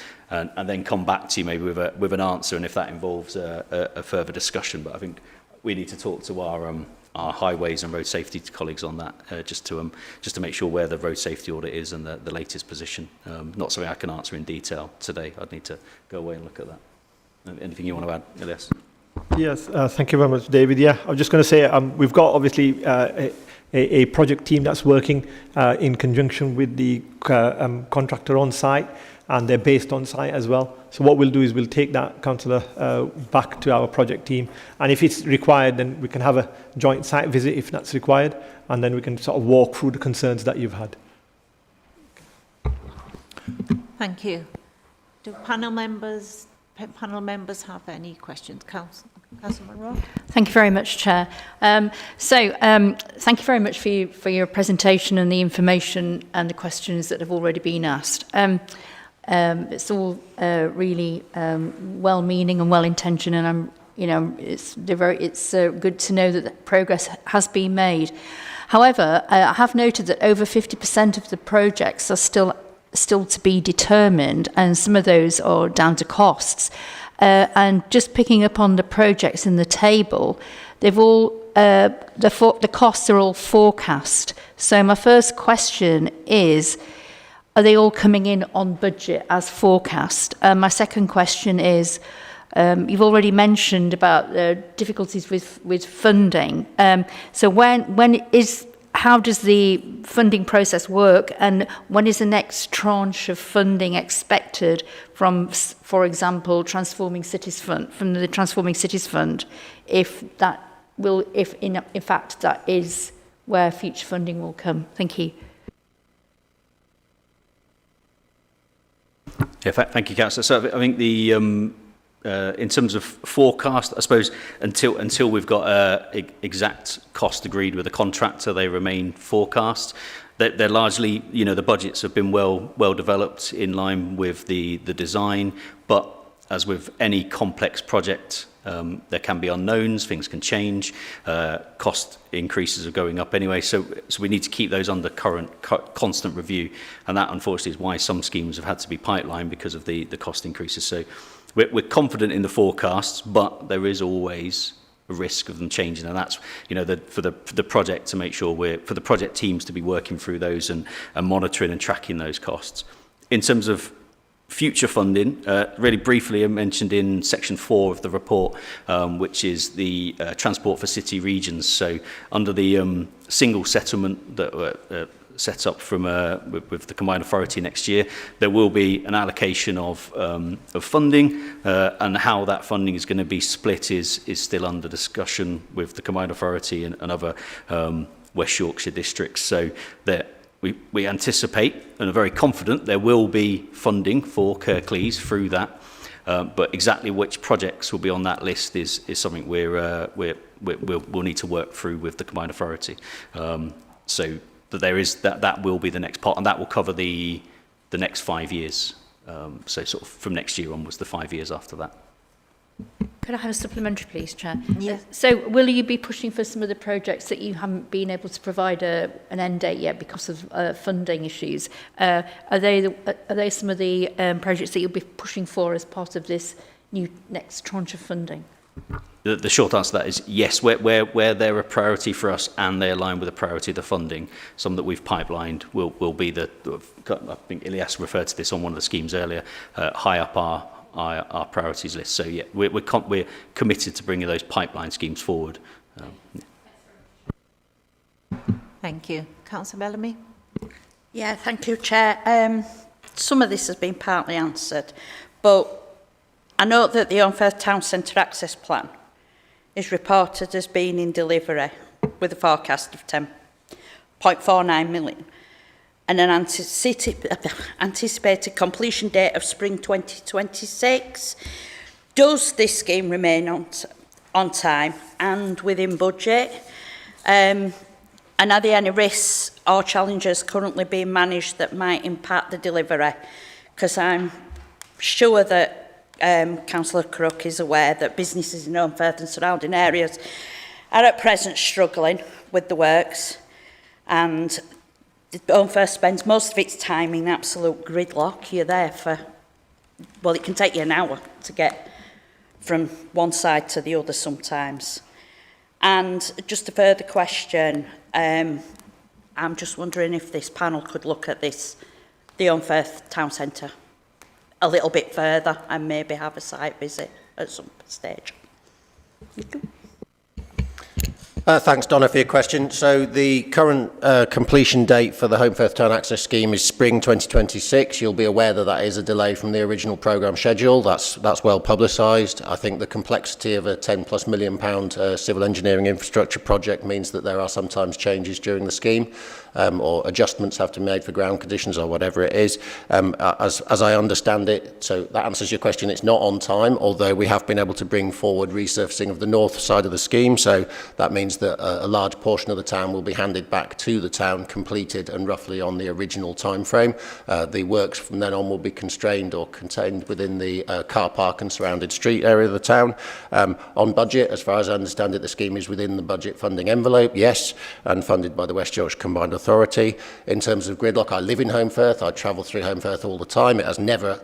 then come back to you maybe with an answer, and if that involves a further discussion. But I think we need to talk to our highways and road safety colleagues on that, just to make sure where the road safety audit is and the latest position. Not something I can answer in detail today. I'd need to go away and look at that. Anything you want to add, Elias? Yes, thank you very much, David. Yeah, I was just going to say we've got obviously a project team that's working in conjunction with the contractor on site, and they're based on site as well. So what we'll do is we'll take that, councillor, back to our project team, and if it's required, then we can have a joint site visit if that's required, and then we can sort of walk through the concerns that you've had. Thank you. Do panel members have any questions? Councillor Monroe? Thank you very much, Chair. Thank you very much for your presentation and the information and the questions that have already been asked. It's all really well-meaning and well-intentioned, and it's good to know that progress has been made. However, I have noted that over 50% of the projects are still to be determined, and some of those are down to costs. And just picking up on the projects in the table, they've all the costs are all forecast. So my first question is, are they all coming in on budget as forecast? My second question is, you've already mentioned about the difficulties with funding. So how does the funding process work, and when is the next tranche of funding expected from, for example, Transforming Cities Fund, from the Transforming Cities Fund, if in fact that is where future funding will come? Thank you. Yeah, thank you, Councillor. So I think in terms of forecast, I suppose until we've got exact cost agreed with the contractor, they remain forecast. They're largely, the budgets have been well developed in line with the design, but as with any complex project, there can be unknowns, things can change, cost increases are going up anyway, so we need to keep those under constant review, and that unfortunately is why some schemes have had to be pipelined because of the cost increases. So we're confident in the forecasts, but there is always a risk of them changing, and that's for the project to make sure for the project teams to be working through those and monitoring and tracking those costs. In terms of future funding, really briefly, I mentioned in section 4 of the report, which is the transport for city regions. So under the single settlement that set up with the combined authority next year, there will be an allocation of funding, and how that funding is going to be split is still under discussion with the combined authority and other West Yorkshire districts. So that we anticipate and are very confident there will be funding for Kirklees through that, but exactly which projects will be on that list is something we'll need to work through with the combined authority. So that there is that will be the next part, and that will cover the next 5 years. So sort of from next year onwards, the 5 years after that. Could I have a supplementary, please, Chair? Yes. So will you be pushing for some of the projects that you haven't been able to provide an end date yet because of funding issues? Are they some of the projects that you'll be pushing for as part of this new next tranche of funding? The short answer to that is yes, where they're a priority for us and they align with the priority of the funding. Some that we've pipelined will be I think Elias referred to this on one of the schemes earlier, high up our priorities list. So yeah, we're committed to bringing those pipeline schemes forward. Thank you. Councillor Bellamy? Yeah, thank you, Chair. Some of this has been partly answered, but I note that the Unfair Town Centre Access Plan is reported as being in delivery with a forecast of 10.49 million. and an anticipated completion date of spring 2026. Does this scheme remain on time and within budget? And are there any risks or challenges currently being managed that might impact the delivery? Because I'm sure that Councillor Crook is aware that businesses in Holmfirth and surrounding areas are at present struggling with the works, and Holmfirth spends most of its time in absolute gridlock. You're there for, well, it can take you an hour to get from one side to the other sometimes. And just a further question, I'm just wondering if this panel could look at this, the Holmfirth Town Centre, a little bit further and maybe have a site visit at some stage. Thanks, Donna, for your question. So the current completion date for the Holmfirth Town Access Scheme is spring 2026. You'll be aware that that is a delay from the original programme schedule. That's well publicised. I think the complexity of a £10+ million civil engineering infrastructure project means that there are sometimes changes during the scheme, or adjustments have to be made for ground conditions or whatever it is. As I understand it, so that answers your question, it's not on time, although we have been able to bring forward resurfacing of the north side of the scheme, so that means that a large portion of the town will be handed back to the town completed and roughly on the original time frame. The works from then on will be constrained or contained within the car park and surrounded street area of the town. On budget, as far as I understand it, the scheme is within the budget funding envelope, yes, and funded by the West Yorkshire Combined Authority. In terms of gridlock, I live in Holmfirth, I travel through Holmfirth all the time. It has never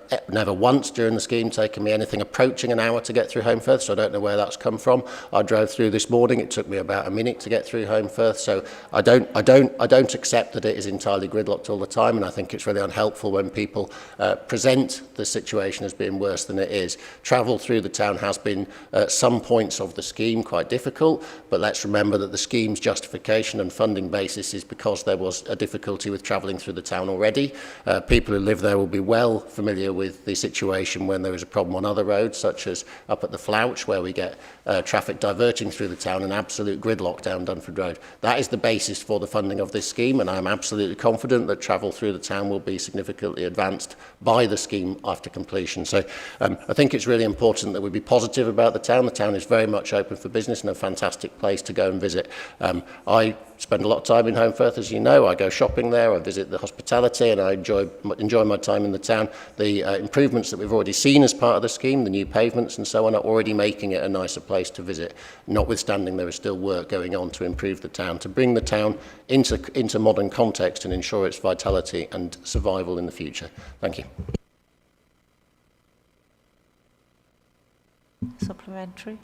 once during the scheme taken me anything approaching an hour to get through Holmfirth, so I don't know where that's come from. I drove through this morning, it took me about a minute to get through Holmfirth, so I don't accept that it is entirely gridlocked all the time, and I think it's really unhelpful when people present the situation as being worse than it is. Travel through the town has been at some points of the scheme quite difficult, but let's remember that the scheme's justification and funding basis is because there was a difficulty with travelling through the town already. People who live there will be well familiar with the situation when there is a problem on other roads, such as up at the Flouch, where we get traffic diverting through the town and absolute gridlock down Dunford Road. That is the basis for the funding of this scheme, and I'm absolutely confident that travel through the town will be significantly advanced by the scheme after completion. So I think it's really important that we be positive about the town. The town is very much open for business and a fantastic place to go and visit. I spend a lot of time in Holmfirth, as you know. I go shopping there, I visit the hospitality, and I enjoy my time in the town. The improvements that we've already seen as part of the scheme, the new pavements and so on, are already making it a nicer place to visit, notwithstanding there is still work going on to improve the town, to bring the town into modern context and ensure its vitality and survival in the future. Thank you. Supplementary.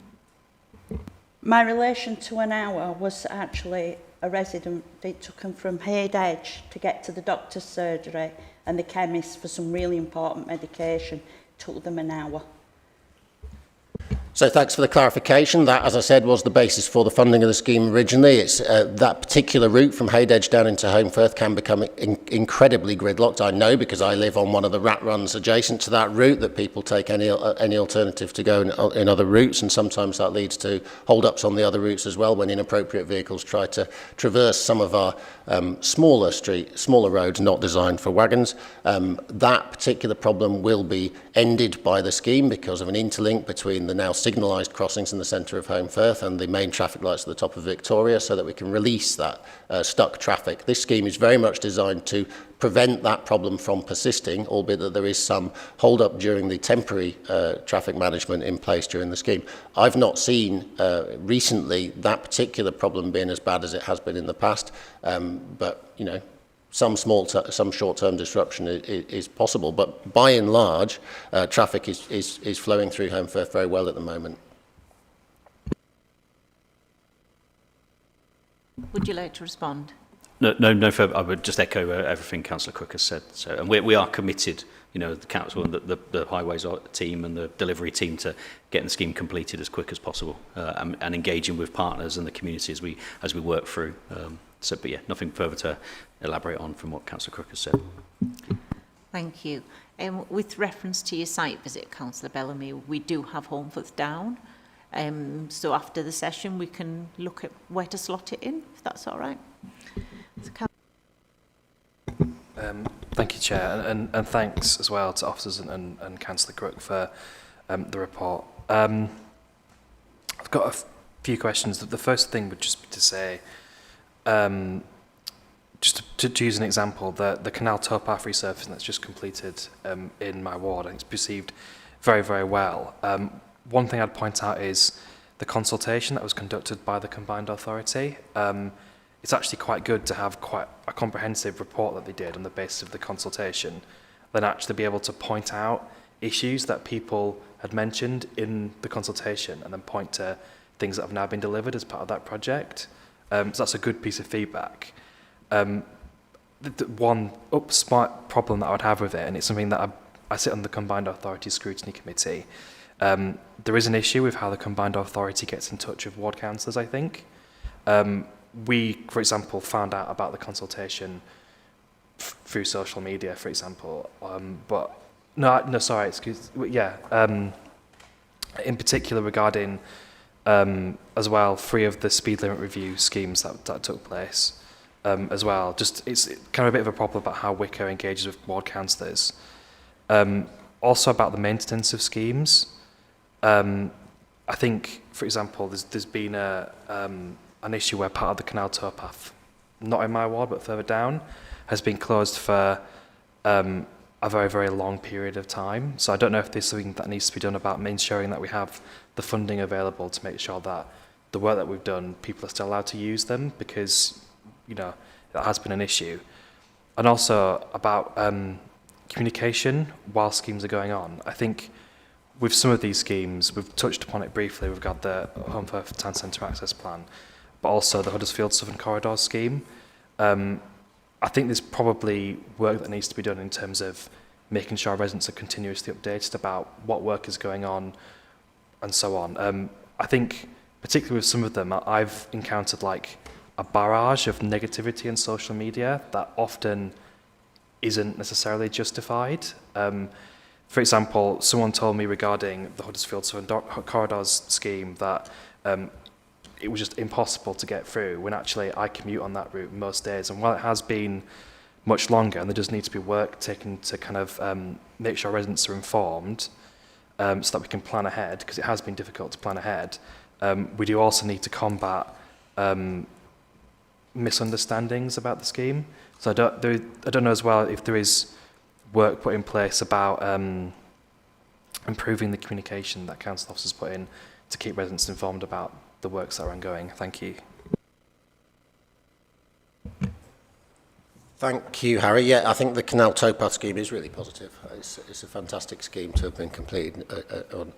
My relation to an hour was actually a resident. It took them from Hayde Edge to get to the doctor's surgery and the chemist for some really important medication. It took them an hour. So thanks for the clarification. That, as I said, was the basis for the funding of the scheme originally. It's that particular route from Hayde Edge down into Holmfirth can become incredibly gridlocked. I know because I live on one of the rat runs adjacent to that route that people take any alternative to go in other routes, and sometimes that leads to hold-ups on the other routes as well when inappropriate vehicles try to traverse some of our smaller roads not designed for wagons. That particular problem will be ended by the scheme because of an interlink between the now signalised crossings in the centre of Holmfirth and the main traffic lights at the top of Victoria, so that we can release that stuck traffic. This scheme is very much designed to prevent that problem from persisting, albeit that there is some hold-up during the temporary traffic management in place during the scheme. I've not seen recently that particular problem being as bad as it has been in the past, but you know, some short-term disruption is possible, but by and large, traffic is flowing through Holmfirth very well at the moment. Would you like to respond? No further. I would just echo everything Councillor Crook has said. So, and we are committed, you know, the council and the highways team and the delivery team, to getting the scheme completed as quick as possible, and engaging with partners and the community as we work through. But yeah, nothing further to elaborate on from what Councillor Crook has said. Thank you. With reference to your site visit, Councillor Bellamy, we do have Holmfirth down. So after the session, we can look at where to slot it in, if that's all right. Thank you, Chair, and thanks as well to officers and Councillor Crook for the report. I've got a few questions. The first thing would just be to say, just to use an example, the canal towpath resurfacing that's just completed in my ward, I think it's perceived very, very well. One thing I'd point out is the consultation that was conducted by the Combined Authority. It's actually quite good to have quite a comprehensive report that they did on the basis of the consultation, then actually be able to point out issues that people had mentioned in the consultation and then point to things that have now been delivered as part of that project. So that's a good piece of feedback. The one smart problem that I would have with it, and it's something that I sit on the Combined Authority Scrutiny Committee, there is an issue with how the Combined Authority gets in touch with ward councillors, I think. We, for example, found out about the consultation through social media, for example. In particular regarding, as well, 3 of the speed limit review schemes that took place, as well. Just, it's kind of a bit of a problem about how Wicker engages with ward councillors. Also about the maintenance of schemes. I think, for example, there's been an issue where part of the canal towpath, not in my ward but further down, has been closed for a very, very long period of time. So I don't know if there's something that needs to be done about ensuring that we have the funding available to make sure that the work that we've done, people are still allowed to use them, because, you know, that has been an issue. And also about communication while schemes are going on. I think with some of these schemes, we've touched upon it briefly. We've got the Home First Town Centre Access Plan, but also the Huddersfield Southern Corridor scheme. I think there's probably work that needs to be done in terms of making sure residents are continuously updated about what work is going on and so on. I think, particularly with some of them, I've encountered like a barrage of negativity in social media that often isn't necessarily justified. For example, someone told me regarding the Huddersfield Southern Corridors scheme that it was just impossible to get through, when actually I commute on that route most days. And while it has been much longer, and there does need to be work taken to kind of make sure residents are informed, so that we can plan ahead, because it has been difficult to plan ahead, we do also need to combat misunderstandings about the scheme. So I don't know as well if there is work put in place about improving the communication that council officers put in to keep residents informed about the works that are ongoing. Thank you. Thank you, Harry. Yeah, I think the canal towpath scheme is really positive. It's a fantastic scheme to have been completed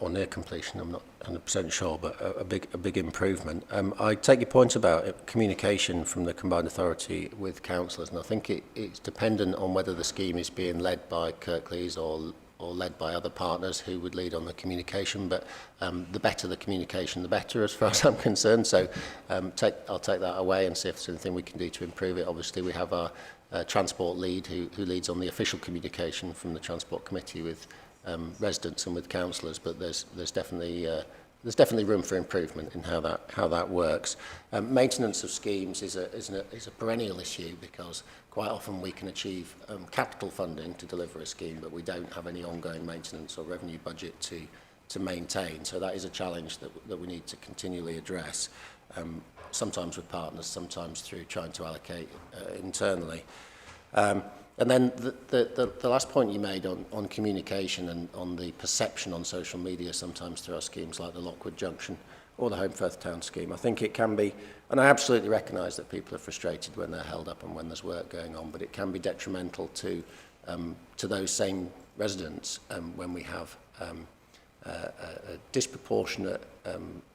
or near completion. I'm not 100% sure, but a big improvement. I take your point about communication from the Combined Authority with councillors, and I think it's dependent on whether the scheme is being led by Kirklees or led by other partners who would lead on the communication, but the better the communication, the better, as far as I'm concerned. So I'll take that away and see if there's anything we can do to improve it. Obviously, we have our transport lead who leads on the official communication from the Transport Committee with residents and with councillors, but there's definitely room for improvement in how that works. Maintenance of schemes is a perennial issue, because quite often we can achieve capital funding to deliver a scheme, but we don't have any ongoing maintenance or revenue budget to maintain. So that is a challenge that we need to continually address, sometimes with partners, sometimes through trying to allocate internally. And then the last point you made on communication and on the perception on social media, sometimes through our schemes like the Lockwood Junction or the Home Firth Town scheme, I think it can be, and I absolutely recognise that people are frustrated when they're held up and when there's work going on, but it can be detrimental to those same residents when we have a disproportionate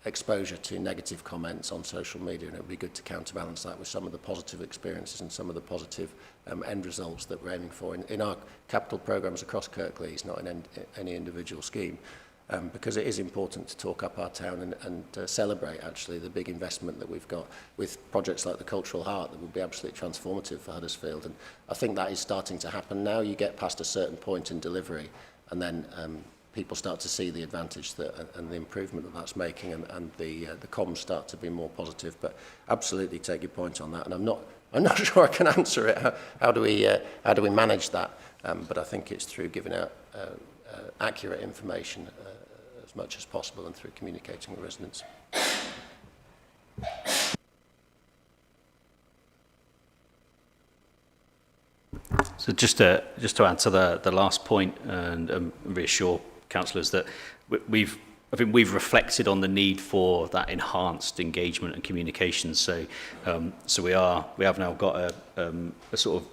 exposure to negative comments on social media, and it would be good to counterbalance that with some of the positive experiences and some of the positive end results that we're aiming for in our capital programmes across Kirklees, not in any individual scheme, because it is important to talk up our town and celebrate actually the big investment that we've got with projects like the Cultural Heart that will be absolutely transformative for Huddersfield. And I think that is starting to happen now. You get past a certain point in delivery, and then people start to see the advantage and the improvement that that's making, and the comms start to be more positive. But absolutely take your point on that, and I'm not I'm not sure I can answer it. How do we manage that? But I think it's through giving out accurate information as much as possible and through communicating with residents. So just to add to the last point and reassure councillors that I think we've reflected on the need for that enhanced engagement and communication. So we have now got a sort of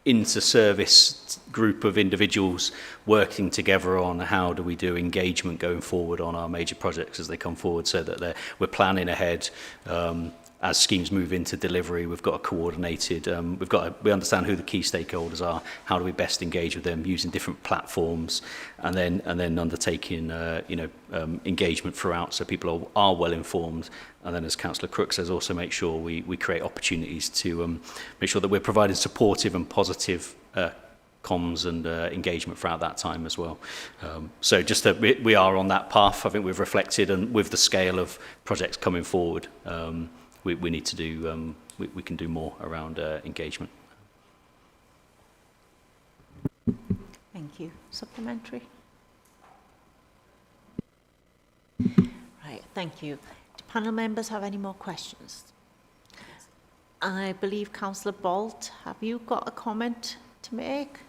inter-service group of individuals working together on how do we do engagement going forward on our major projects as they come forward, so that we're planning ahead. As schemes move into delivery, we've got a coordinated, we understand who the key stakeholders are, how do we best engage with them using different platforms, and then undertaking engagement throughout, so people are well informed. And then, as Councillor Crook says, also make sure we create opportunities to make sure that we're providing supportive and positive comms and engagement throughout that time as well. So just that we are on that path. I think we've reflected, and with the scale of projects coming forward, we need to do, we can do more around engagement. Thank you. Supplementary? Right, thank you. Do panel members have any more questions? I believe Councillor Bolt, have you got a comment to make?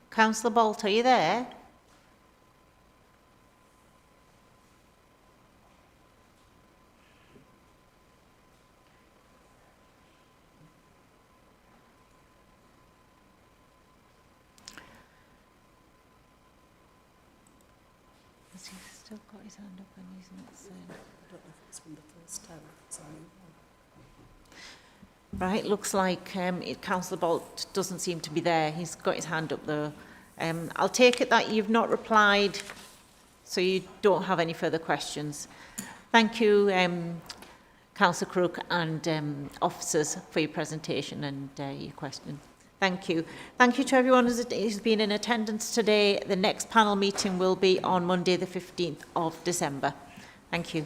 Councillor Bolt, are you there? Has he still got his hand up and he's not saying? I don't know if it's from the first time. Sorry. Right, looks like Councillor Bolt doesn't seem to be there. He's got his hand up though. I'll take it that you've not replied, so you don't have any further questions. Thank you, Councillor Crook and officers, for your presentation and your questions. Thank you. Thank you to everyone who's been in attendance today. The next panel meeting will be on Monday, the 15th of December. Thank you.